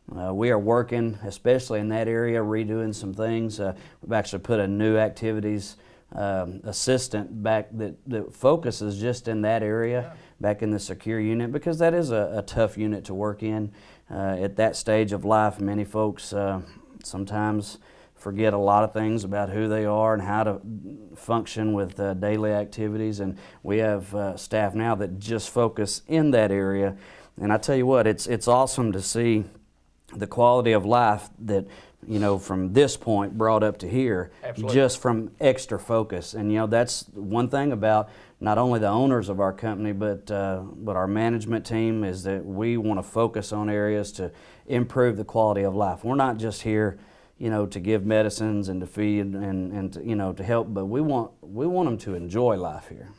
we are working, especially in that area, redoing some things. We've actually put a new activities assistant back that focuses just in that area, back in the secure unit, because that is a tough unit to work in. At that stage of life, many folks sometimes forget a lot of things about who they are and how to function with daily activities. And we have staff now that just focus in that area. And I tell you what, it's awesome to see the quality of life that, you know, from this point brought up to here, Absolutely. just from extra focus. And you know, that's one thing about not only the owners of our company, but our management team, is that we want to focus on areas to improve the quality of life. We're not just here, you know, to give medicines and to feed and to, you know, to help, but we want them to enjoy life here.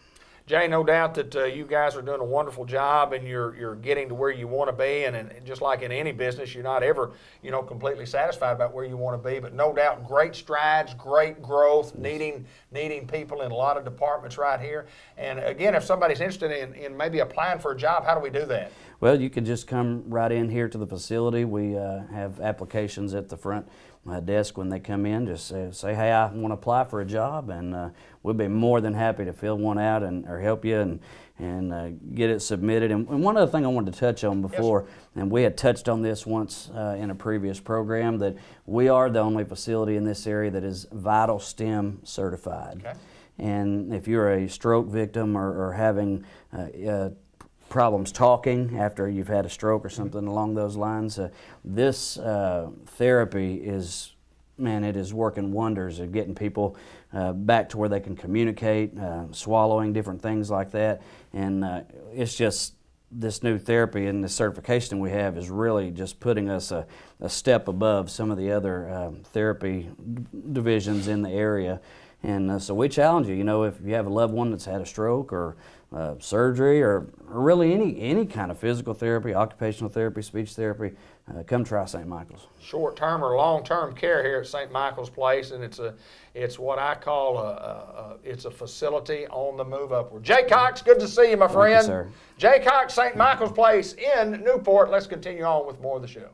Jay, no doubt that you guys are doing a wonderful job, and you're getting to where you want to be. And just like in any business, you're not ever, you know, completely satisfied about where you want to be. But no doubt, great strides, great growth, needing people in a lot of departments right here. And again, if somebody's interested in maybe applying for a job, how do we do that? Well, you can just come right in here to the facility. We have applications at the front desk when they come in. Just say, hey, I want to apply for a job, and we'll be more than happy to fill one out or help you and get it submitted. And one other thing I wanted to touch on before, yes, and we had touched on this once in a previous program, that we are the only facility in this area that is Vital Stem certified. Okay. And if you're a stroke victim or having problems talking after you've had a stroke or something along those lines, this therapy is, man, it is working wonders at getting people back to where they can communicate, swallowing, different things like that. And it's just, this new therapy and the certification we have is really just putting us a step above some of the other therapy divisions in the area. And so we challenge you, you know, if you have a loved one that's had a stroke or surgery or really any kind of physical therapy, occupational therapy, speech therapy, come try St. Michael's. Short-term or long-term care here at St. Michael's Place, and it's what I call it's a facility on the move upward. Jay Cox, good to see you, my friend. Thank you, sir. Jay Cox, St. Michael's Place in Newport. Let's continue on with more of the show.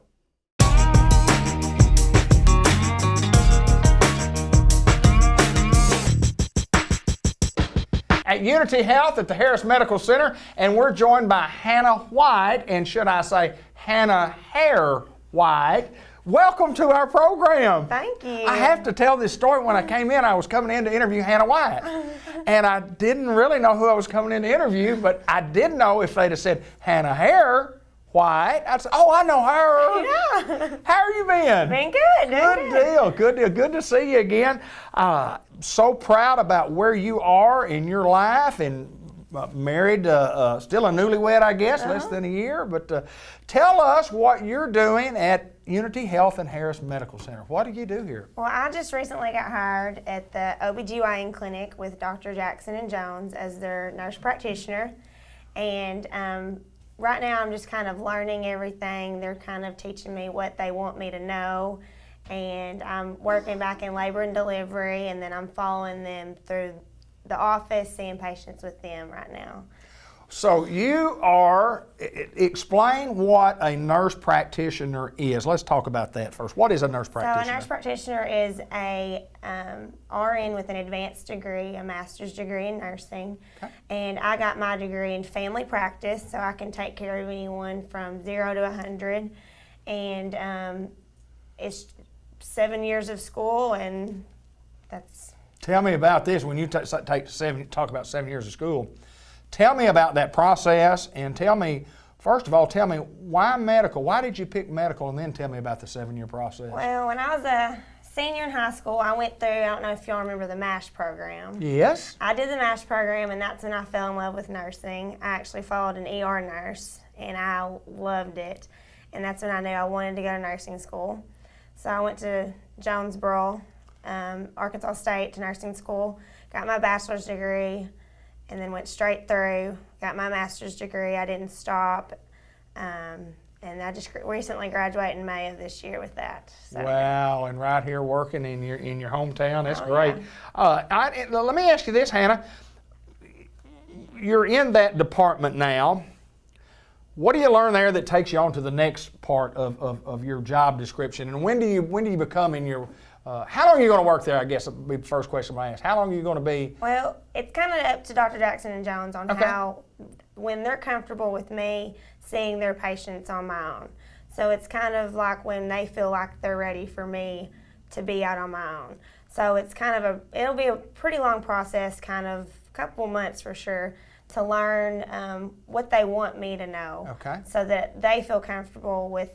At Unity Health at the Harris Medical Center, and we're joined by Hannah White, and should I say Hannah Hair White. Welcome to our program. Thank you. I have to tell this story. When I came in, I was coming in to interview Hannah White, and I didn't really know who I was coming in to interview, but I did know if they'd have said Hannah Hair White, I'd say, oh, I know her. Yeah. How are you been? Been good. Good deal. Good deal. Good to see you again. So proud about where you are in your life, and married, still a newlywed, I guess, less than a year. But tell us what you're doing at Unity Health and Harris Medical Center. What do you do here? Well, I just recently got hired at the OBGYN clinic with Dr. Jackson and Jones as their nurse practitioner. And right now I'm just kind of learning everything. They're kind of teaching me what they want me to know. And I'm working back in labor and delivery, and then I'm following them through the office, seeing patients with them right now. So you are, explain what a nurse practitioner is. Let's talk about that first. What is a nurse practitioner? So a nurse practitioner is a RN with an advanced degree, a master's degree in nursing. Okay. And I got my degree in family practice, so I can take care of anyone from 0 to 100. And it's 7 years of school, and that's... Tell me about this. When you talk about 7 years of school, tell me about that process, and tell me, first of all, tell me why medical? Why did you pick medical, and then tell me about the 7-year process? Well, when I was a senior in high school, I went through, I don't know if y'all remember the MASH program. Yes. I did the MASH program, and that's when I fell in love with nursing. I actually followed an ER nurse, and I loved it. And that's when I knew I wanted to go to nursing school. So I went to Jonesboro, Arkansas State, to nursing school, got my bachelor's degree, and then went straight through, got my master's degree. I didn't stop, and I just recently graduated in May of this year with that. So. Wow, and right here working in your hometown, that's great. Yeah. Let me ask you this, Hannah. You're in that department now. What do you learn there that takes you on to the next part of your job description? And when do you become in your how long are you going to work there, I guess would be the first question I ask. How long are you going to be? Well, it's kind of up to Dr. Jackson and Jones on how, when they're comfortable with me seeing their patients on my own. So it's kind of like when they feel like they're ready for me to be out on my own. So it's kind of it'll be a pretty long process, kind of a couple months for sure, to learn what they want me to know. Okay. So that they feel comfortable with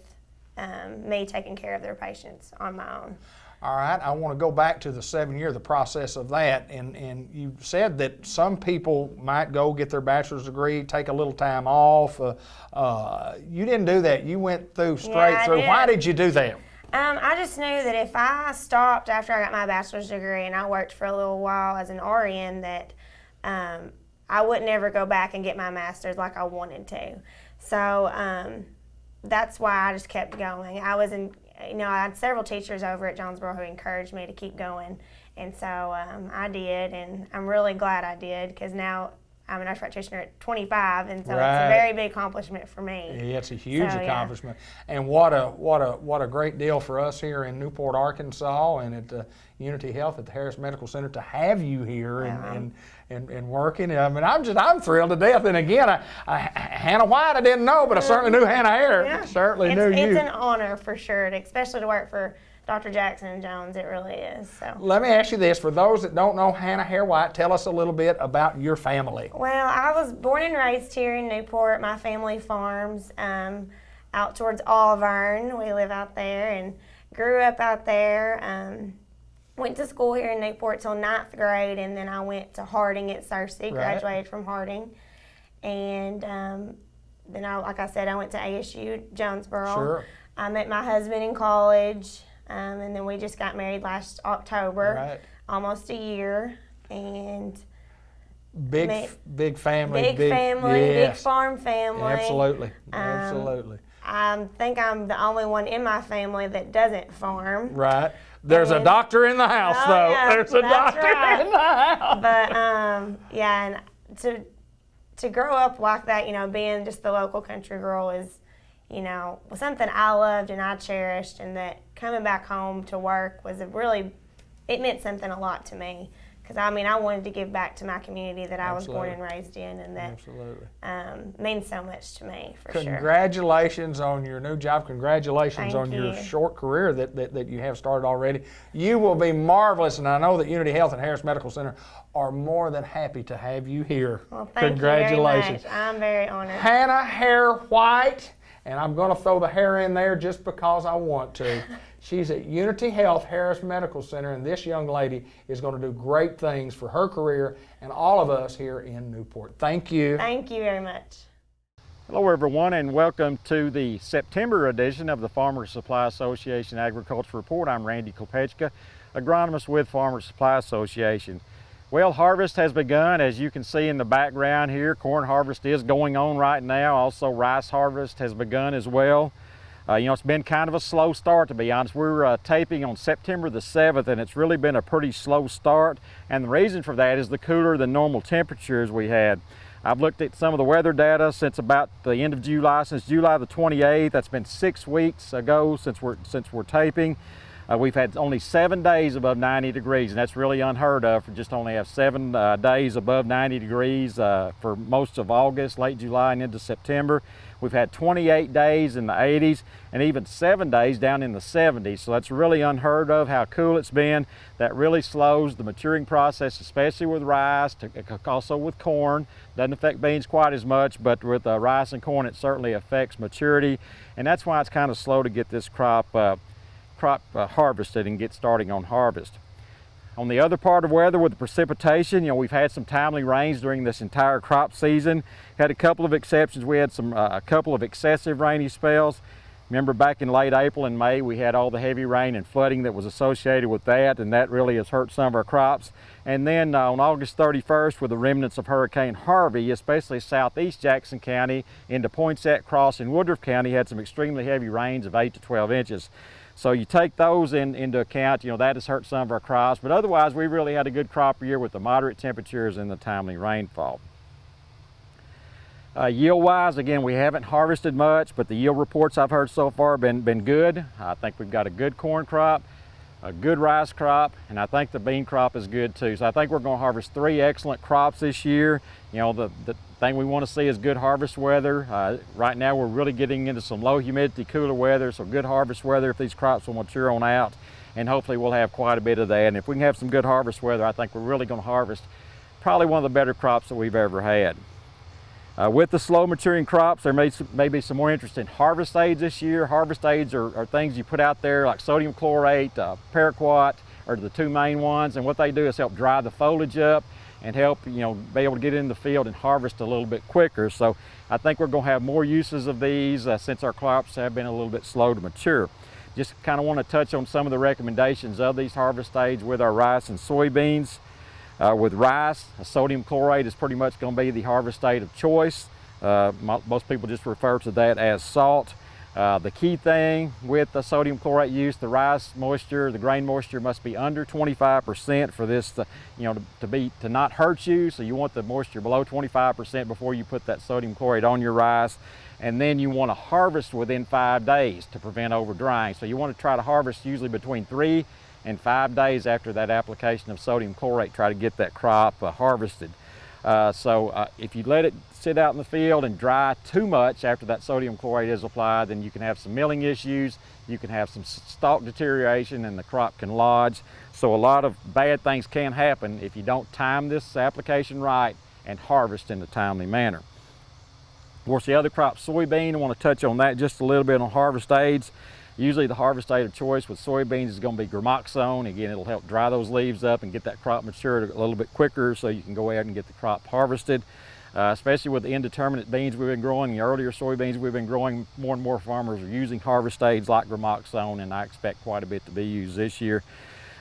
me taking care of their patients on my own. All right, I want to go back to the 7 year, the process of that, and you said that some people might go get their bachelor's degree, take a little time off. You didn't do that. You went through straight through. Why did you do that? I just knew that if I stopped after I got my bachelor's degree and I worked for a little while as an RN, that I wouldn't ever go back and get my master's like I wanted to. So that's why I just kept going. I had several teachers over at Jonesboro who encouraged me to keep going, and so I did, and I'm really glad I did, because now I'm a nurse practitioner at 25, and so it's a very big accomplishment for me. Yeah, it's a huge accomplishment, and what a great deal for us here in Newport, Arkansas, and at Unity Health at the Harris Medical Center to have you here and working. I mean, I'm thrilled to death. And again, Hannah White I didn't know, but I certainly knew Hannah Hare. Yeah. Certainly knew you. It's an honor for sure, especially to work for Dr. Jackson and Jones. It really is. So. Let me ask you this: for those that don't know Hannah Hare White, tell us a little bit about your family. Well, I was born and raised here in Newport. My family farms out towards Auburn. We live out there and grew up out there. Went to school here in Newport till 9th grade, and then I went to Harding at Searcy, graduated from Harding. And then, like I said, I went to ASU Jonesboro. Sure. I met my husband in college, and then we just got married last October, almost a year. And big family. Big family, big farm family. Absolutely, absolutely. I think I'm the only one in my family that doesn't farm. Right. There's a doctor in the house, though. Yeah, there's a doctor in the house. But and to grow up like that, being just the local country girl is, was something I loved and I cherished, and that coming back home to work was it meant something a lot to me. Because I wanted to give back to my community that I was born and raised in, and that means so much to me, for sure. Congratulations on your new job. Congratulations on your short career that you have started already. You will be marvelous, and I know that Unity Health and Harris Medical Center are more than happy to have you here. Well, thank Congratulations. you very much. I'm very honored. Hannah Hare White, and I'm going to throw the hair in there just because I want to. She's at Unity Health Harris Medical Center, and this young lady is going to do great things for her career and all of us here in Newport. Thank you. Thank you very much. Hello everyone, and welcome to the September edition of the Farmers Supply Association Agriculture Report. I'm Randy Kopechka, agronomist with Farmers Supply Association. Well, harvest has begun, as you can see in the background here. Corn harvest is going on right now. Also, rice harvest has begun as well. It's been kind of a slow start, to be honest. We're taping on September the 7th, and it's really been a pretty slow start. And the reason for that is the cooler than normal temperatures we had. I've looked at some of the weather data since about the end of July, since July the 28th. That's been 6 weeks ago since we're taping. We've had only 7 days above 90 degrees, and that's really unheard of. For just only have 7 days above 90 degrees for most of August, late July, and into September. We've had 28 days in the 80s and even 7 days down in the 70s. So that's really unheard of how cool it's been. That really slows the maturing process, especially with rice, also with corn. Doesn't affect beans quite as much, but with rice and corn, it certainly affects maturity. And that's why it's kind of slow to get this crop harvested and get starting on harvest. On the other part of weather with the precipitation, we've had some timely rains during this entire crop season. Had a couple of exceptions. We had a couple of excessive rainy spells. Remember back in late April and May, we had all the heavy rain and flooding that was associated with that, and that really has hurt some of our crops. And then on August 31st, with the remnants of Hurricane Harvey, especially southeast Jackson County into Poinsett Cross and Woodruff County, had some extremely heavy rains of 8 to 12 inches. So you take those into account, that has hurt some of our crops, but otherwise we really had a good crop year with the moderate temperatures and the timely rainfall. Yield-wise, again, we haven't harvested much, but the yield reports I've heard so far have been good. I think we've got a good corn crop. a good rice crop, and I think the bean crop is good too. So I think we're going to harvest 3 excellent crops this year. You know, the thing we want to see is good harvest weather. Right now we're really getting into some low humidity, cooler weather, so good harvest weather if these crops will mature on out, and hopefully we'll have quite a bit of that. And if we can have some good harvest weather, I think we're really going to harvest probably one of the better crops that we've ever had. With the slow maturing crops, there may be some more interest in harvest aids this year. Harvest aids are things you put out there like sodium chlorate, paraquat are the 2 main ones, and what they do is help dry the foliage up and help, you know, be able to get in the field and harvest a little bit quicker. So I think we're going to have more uses of these since our crops have been a little bit slow to mature. Just kind of want to touch on some of the recommendations of these harvest aids with our rice and soybeans. With rice, sodium chlorate is pretty much going to be the harvest aid of choice. Most people just refer to that as salt. The key thing with the sodium chlorate use, the rice moisture, the grain moisture must be under 25% for this to, you know, to not hurt you. So you want the moisture below 25% before you put that sodium chlorate on your rice. And then you want to harvest within 5 days to prevent over drying. So you want to try to harvest usually between 3 and 5 days after that application of sodium chlorate, try to get that crop harvested. If you let it sit out in the field and dry too much after that sodium chlorate is applied, then you can have some milling issues, you can have some stalk deterioration, and the crop can lodge. So a lot of bad things can happen if you don't time this application right and harvest in a timely manner. Of course, the other crop, soybean, I want to touch on that just a little bit on harvest aids. Usually the harvest aid of choice with soybeans is going to be gramoxone. Again, it'll help dry those leaves up and get that crop matured a little bit quicker so you can go ahead and get the crop harvested. Especially with the indeterminate beans we've been growing, the earlier soybeans we've been growing, more and more farmers are using harvest aids like gramoxone, and I expect quite a bit to be used this year.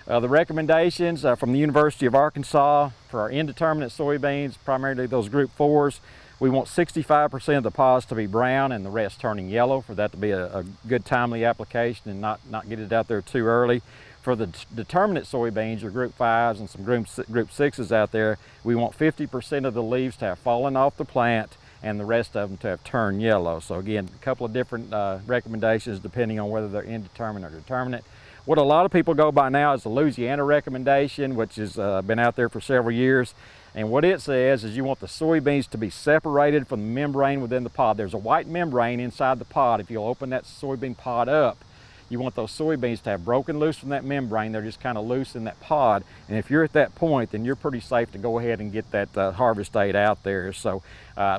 The recommendations from the University of Arkansas for our indeterminate soybeans, primarily those group 4s, we want 65% of the pods to be brown and the rest turning yellow for that to be a good timely application and not get it out there too early. For the determinate soybeans, your group 5s and some group 6s out there, we want 50% of the leaves to have fallen off the plant and the rest of them to have turned yellow. So again, a couple of different recommendations depending on whether they're indeterminate or determinate. What a lot of people go by now is the Louisiana recommendation, which has been out there for several years. And what it says is you want the soybeans to be separated from the membrane within the pod. There's a white membrane inside the pod. If you'll open that soybean pod up, you want those soybeans to have broken loose from that membrane. They're just kind of loose in that pod. And if you're at that point, then you're pretty safe to go ahead and get that harvest aid out there. So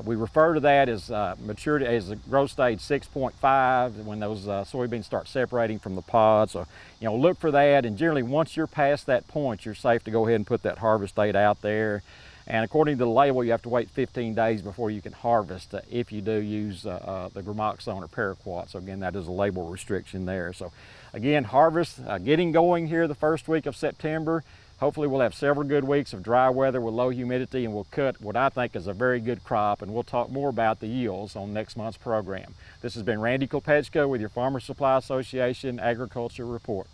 we refer to that as maturity as a growth stage 6.5 when those soybeans start separating from the pod. So, you know, look for that. And generally, once you're past that point, you're safe to go ahead and put that harvest aid out there. And according to the label, you have to wait 15 days before you can harvest if you do use the gramoxone or paraquat. So again, that is a label restriction there. So again, harvest getting going here the first week of September. Hopefully we'll have several good weeks of dry weather with low humidity, and we'll cut what I think is a very good crop, and we'll talk more about the yields on next month's program. This has been Randy Kopechka with your Farmer Supply Association Agriculture Report.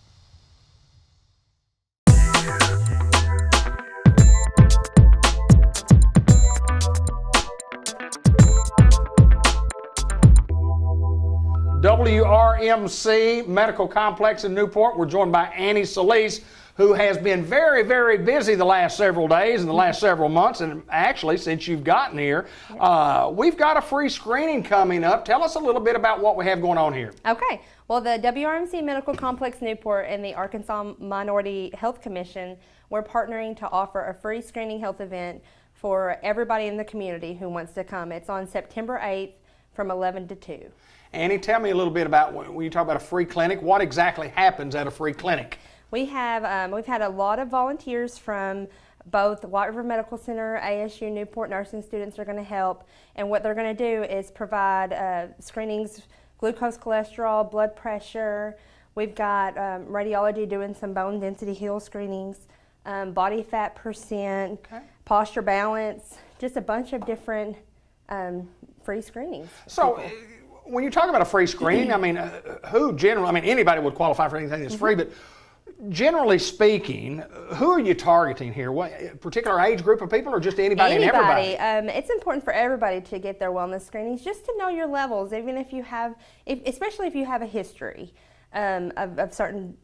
WRMC Medical Complex in Newport. We're joined by Annie Solis, who has been very, very busy the last several days and the last several months, and actually since you've gotten here. We've got a free screening coming up. Tell us a little bit about what we have going on here. Okay. Well, the WRMC Medical Complex Newport and the Arkansas Minority Health Commission, we're partnering to offer a free screening health event for everybody in the community who wants to come. It's on September 8th from 11 to 2. Annie, tell me a little bit about when you talk about a free clinic, what exactly happens at a free clinic? We've had a lot of volunteers from both White River Medical Center, ASU, Newport nursing students are going to help, and what they're going to do is provide screenings, glucose, cholesterol, blood pressure. We've got radiology doing some bone density hill screenings, body fat percent, posture balance, just a bunch of different free screenings. So, when you talk about a free screening, I mean, anybody would qualify for anything that's free, but generally speaking, who are you targeting here? What particular age group of people, or just anybody and everybody? It's important for everybody to get their wellness screenings, just to know your levels, even if you have, especially if you have a history of certain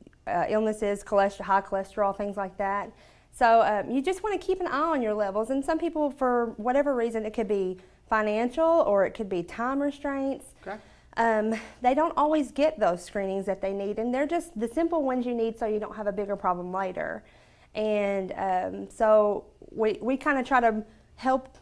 illnesses, cholesterol, high cholesterol, things like that. So you just want to keep an eye on your levels. And some people, for whatever reason, it could be financial or it could be time restraints. Okay. They don't always get those screenings that they need, and they're just the simple ones you need so you don't have a bigger problem later. And so we kind of try to help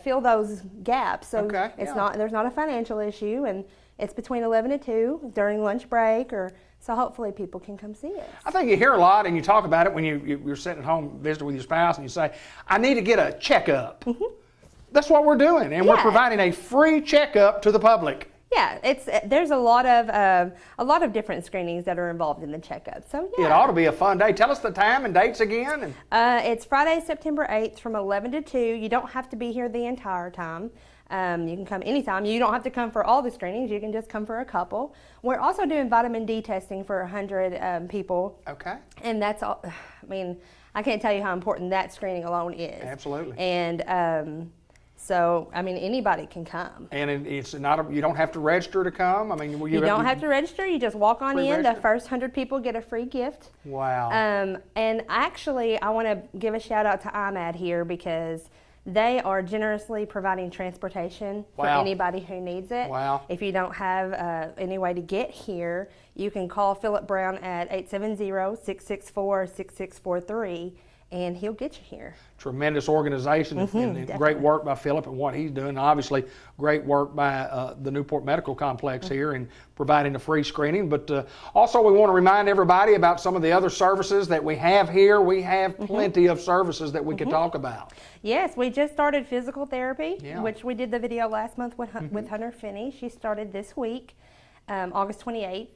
fill those gaps. So there's not a financial issue, and it's between 11 and 2 during lunch break, so hopefully people can come see us. I think you hear a lot, and you talk about it when you're sitting at home visiting with your spouse, and you say, "I need to get a checkup." That's what we're doing, and we're providing a free checkup to the public. Yeah, there's a lot of different screenings that are involved in the checkup. So yeah, it ought to be a fun day. Tell us the time and dates again. It's Friday, September 8th, from 11 to 2. You don't have to be here the entire time. You can come anytime. You don't have to come for all the screenings. You can just come for a couple. We're also doing vitamin D testing for 100 people. Okay. And that's all. I mean, I can't tell you how important that screening alone is. Absolutely. And so, I mean, anybody can come. And it's not you don't have to register to come? I mean, you don't have to register. You just walk on in. The first 100 people get a free gift. Wow. And actually, I want to give a shout out to IMAD here because they are generously providing transportation for anybody who needs it. Wow. If you don't have any way to get here, you can call Philip Brown at 870-664-6643. And he'll get you here. Tremendous organization and great work by Philip and what he's doing. Obviously, great work by the Newport Medical Complex here in providing a free screening. But also, we want to remind everybody about some of the other services that we have here. We have plenty of services that we could talk about. Yes, we just started physical therapy, which we did the video last month with Hunter Finney. She started this week, August 28th.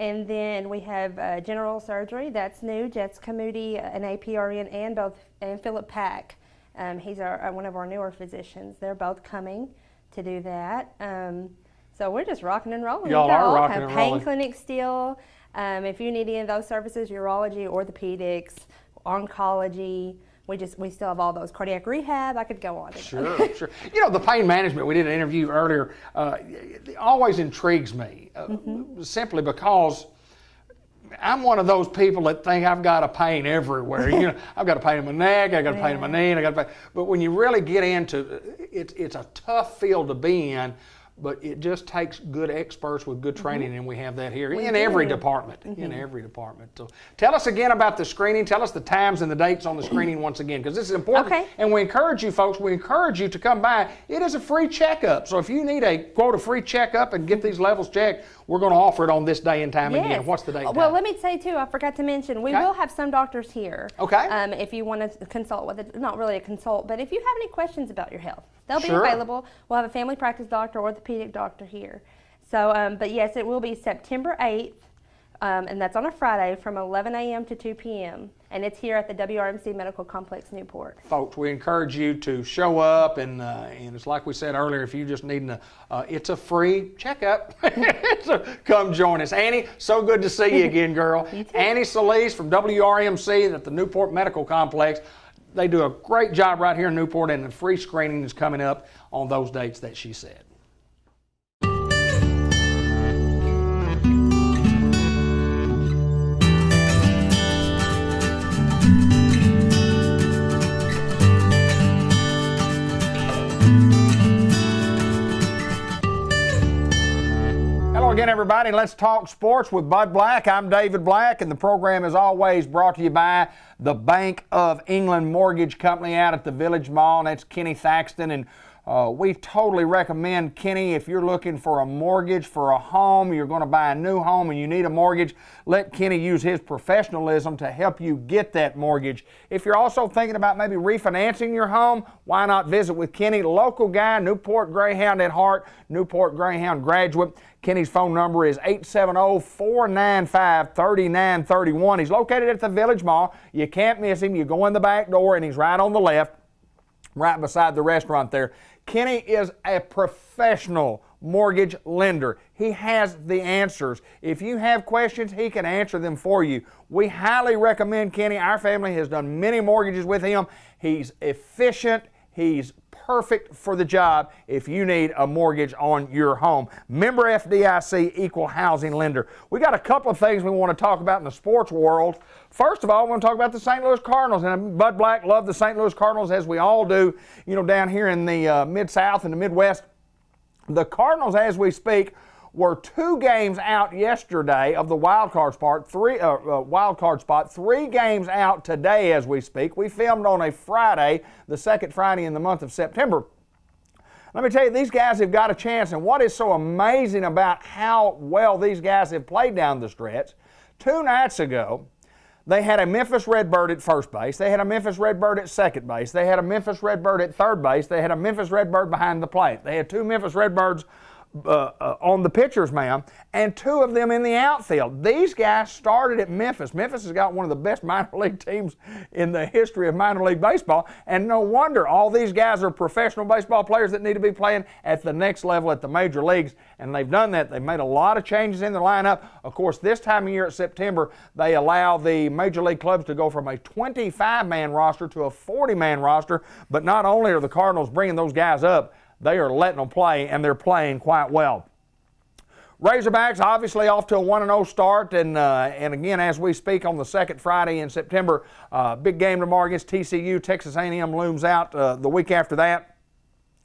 And then we have general surgery. That's new. Jessica Moody, an APRN, and Philip Pack. He's one of our newer physicians. They're both coming to do that. So we're just rocking and rolling. Y'all are rocking and rolling. Pain clinic still. If you need any of those services, urology, orthopedics, oncology. We still have all those. Cardiac rehab, I could go on. Sure. You know, the pain management, we did an interview earlier, it always intrigues me, simply because I'm one of those people that think I've got a pain everywhere. You know, I've got a pain in my neck, I've got a pain in my knee, and I got a pain. But when you really get into it, it's a tough field to be in. But it just takes good experts with good training, and we have that here in every department. In every department. So tell us again about the screening. Tell us the times and the dates on the screening once again, because this is important. Okay. And we encourage you, folks. We encourage you to come by. It is a free checkup. So if you need a free checkup and get these levels checked, we're going to offer it on this day and time again. What's the date? Well, let me say too. I forgot to mention we will have some doctors here. Okay. If you want to consult with it, not really a consult, but if you have any questions about your health. They'll be available. We'll have a family practice doctor, orthopedic doctor here. So, but yes, it will be September 8th, and that's on a Friday from 11 a.m. to 2 p.m. And it's here at the WRMC Medical Complex, Newport. Folks, we encourage you to show up, and it's like we said earlier, if you just need it's a free checkup. So come join us. Annie, so good to see you again, girl. You too. Annie Solis from WRMC at the Newport Medical Complex. They do a great job right here in Newport, and the free screening is coming up on those dates that she said. Hello again, everybody. Let's talk sports with Bud Black. I'm David Black, and the program is always brought to you by the Bank of England Mortgage Company out at the Village Mall, and that's Kenny Thaxton. And we totally recommend Kenny if you're looking for a mortgage for a home, you're going to buy a new home and you need a mortgage, let Kenny use his professionalism to help you get that mortgage. If you're also thinking about maybe refinancing your home, why not visit with Kenny, local guy, Newport Greyhound at heart, Newport Greyhound graduate. Kenny's phone number is 870-495-3931. He's located at the Village Mall. You can't miss him. You go in the back door and he's right on the left, right beside the restaurant there. Kenny is a professional mortgage lender. He has the answers. If you have questions, he can answer them for you. We highly recommend Kenny. Our family has done many mortgages with him. He's efficient. He's perfect for the job if you need a mortgage on your home. Member FDIC, equal housing lender. We got a couple of things we want to talk about in the sports world. First of all, I want to talk about the St. Louis Cardinals. And Bud Black loved the St. Louis Cardinals, as we all do, down here in the Mid-South and the Midwest. The Cardinals, as we speak, were 2 games out yesterday of the wild card spot. 3 games out today as we speak. We filmed on a Friday, the second Friday in the month of September. Let me tell you, these guys have got a chance, and what is so amazing about how well these guys have played down the stretch, 2 nights ago, they had a Memphis Redbird at first base. They had a Memphis Redbird at second base. They had a Memphis Redbird at third base. They had a Memphis Redbird behind the plate. They had 2 Memphis Redbirds on the pitcher's mound, and 2 of them in the outfield. These guys started at Memphis. Memphis has got one of the best minor league teams in the history of minor league baseball, and no wonder all these guys are professional baseball players that need to be playing at the next level at the major leagues, and they've done that. They've made a lot of changes in their lineup. Of course, this time of year at September, they allow the major league clubs to go from a 25-man roster to a 40-man roster, but not only are the Cardinals bringing those guys up, they are letting them play, and they're playing quite well. Razorbacks obviously off to a 1-0 start, and again, as we speak on the second Friday in September, big game tomorrow against TCU. Texas A&M looms out the week after that.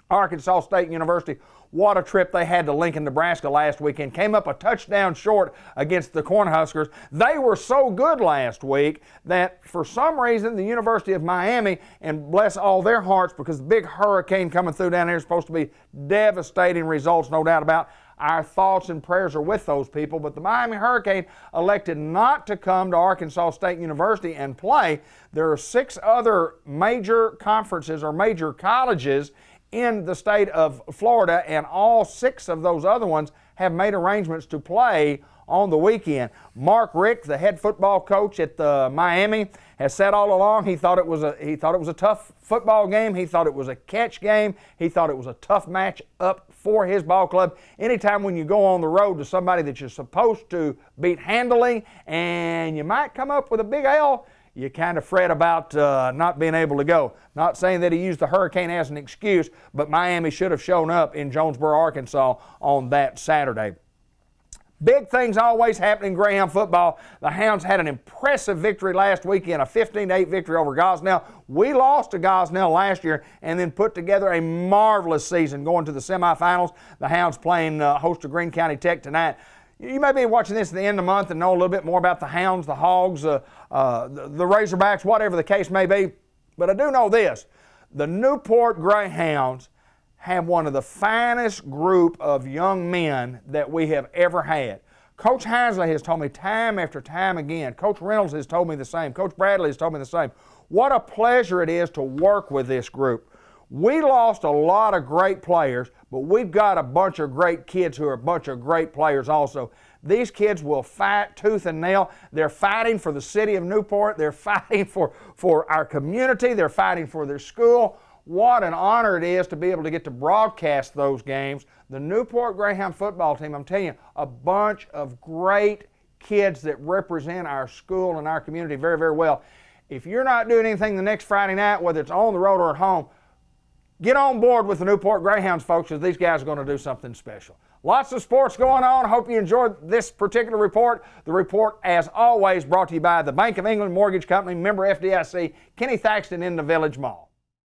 Arkansas State University, what a trip they had to Lincoln, Nebraska last weekend. Came up a touchdown short against the Cornhuskers. They were so good last week that for some reason the University of Miami, and bless all their hearts because the big hurricane coming through down there is supposed to be devastating results, no doubt about. Our thoughts and prayers are with those people, but the Miami Hurricane elected not to come to Arkansas State University and play. There are 6 other major conferences or major colleges in the state of Florida, and all 6 of those other ones have made arrangements to play on the weekend. Mark Richt, the head football coach at Miami, has said all along he thought it was a tough football game. He thought it was a catch game. He thought it was a tough match up for his ball club. Anytime when you go on the road to somebody that you're supposed to beat handily and you might come up with a big L, you kind of fret about not being able to go. Not saying that he used the hurricane as an excuse, but Miami should have shown up in Jonesboro, Arkansas on that Saturday. Big things always happen in Greyhound football. The Hounds had an impressive victory last weekend, a 15-8 victory over Gosnell. We lost to Gosnell last year and then put together a marvelous season going to the semifinals. The Hounds playing host to Greene County Tech tonight. You may be watching this at the end of the month and know a little bit more about the Hounds, the Hogs, the Razorbacks, whatever the case may be. But I do know this. The Newport Greyhounds have one of the finest group of young men that we have ever had. Coach Hinsley has told me time after time again. Coach Reynolds has told me the same. Coach Bradley has told me the same. What a pleasure it is to work with this group. We lost a lot of great players, but we've got a bunch of great kids who are a bunch of great players also. These kids will fight tooth and nail. They're fighting for the city of Newport. They're fighting for our community. They're fighting for their school. What an honor it is to be able to get to broadcast those games. The Newport Greyhound football team, I'm telling you, a bunch of great kids that represent our school and our community very, very well. If you're not doing anything the next Friday night, whether it's on the road or at home, get on board with the Newport Greyhounds, folks, because these guys are going to do something special. Lots of sports going on. I hope you enjoyed this particular report. The report, as always, brought to you by the Bank of England Mortgage Company, member FDIC, Kenny Thaxton in the Village Mall.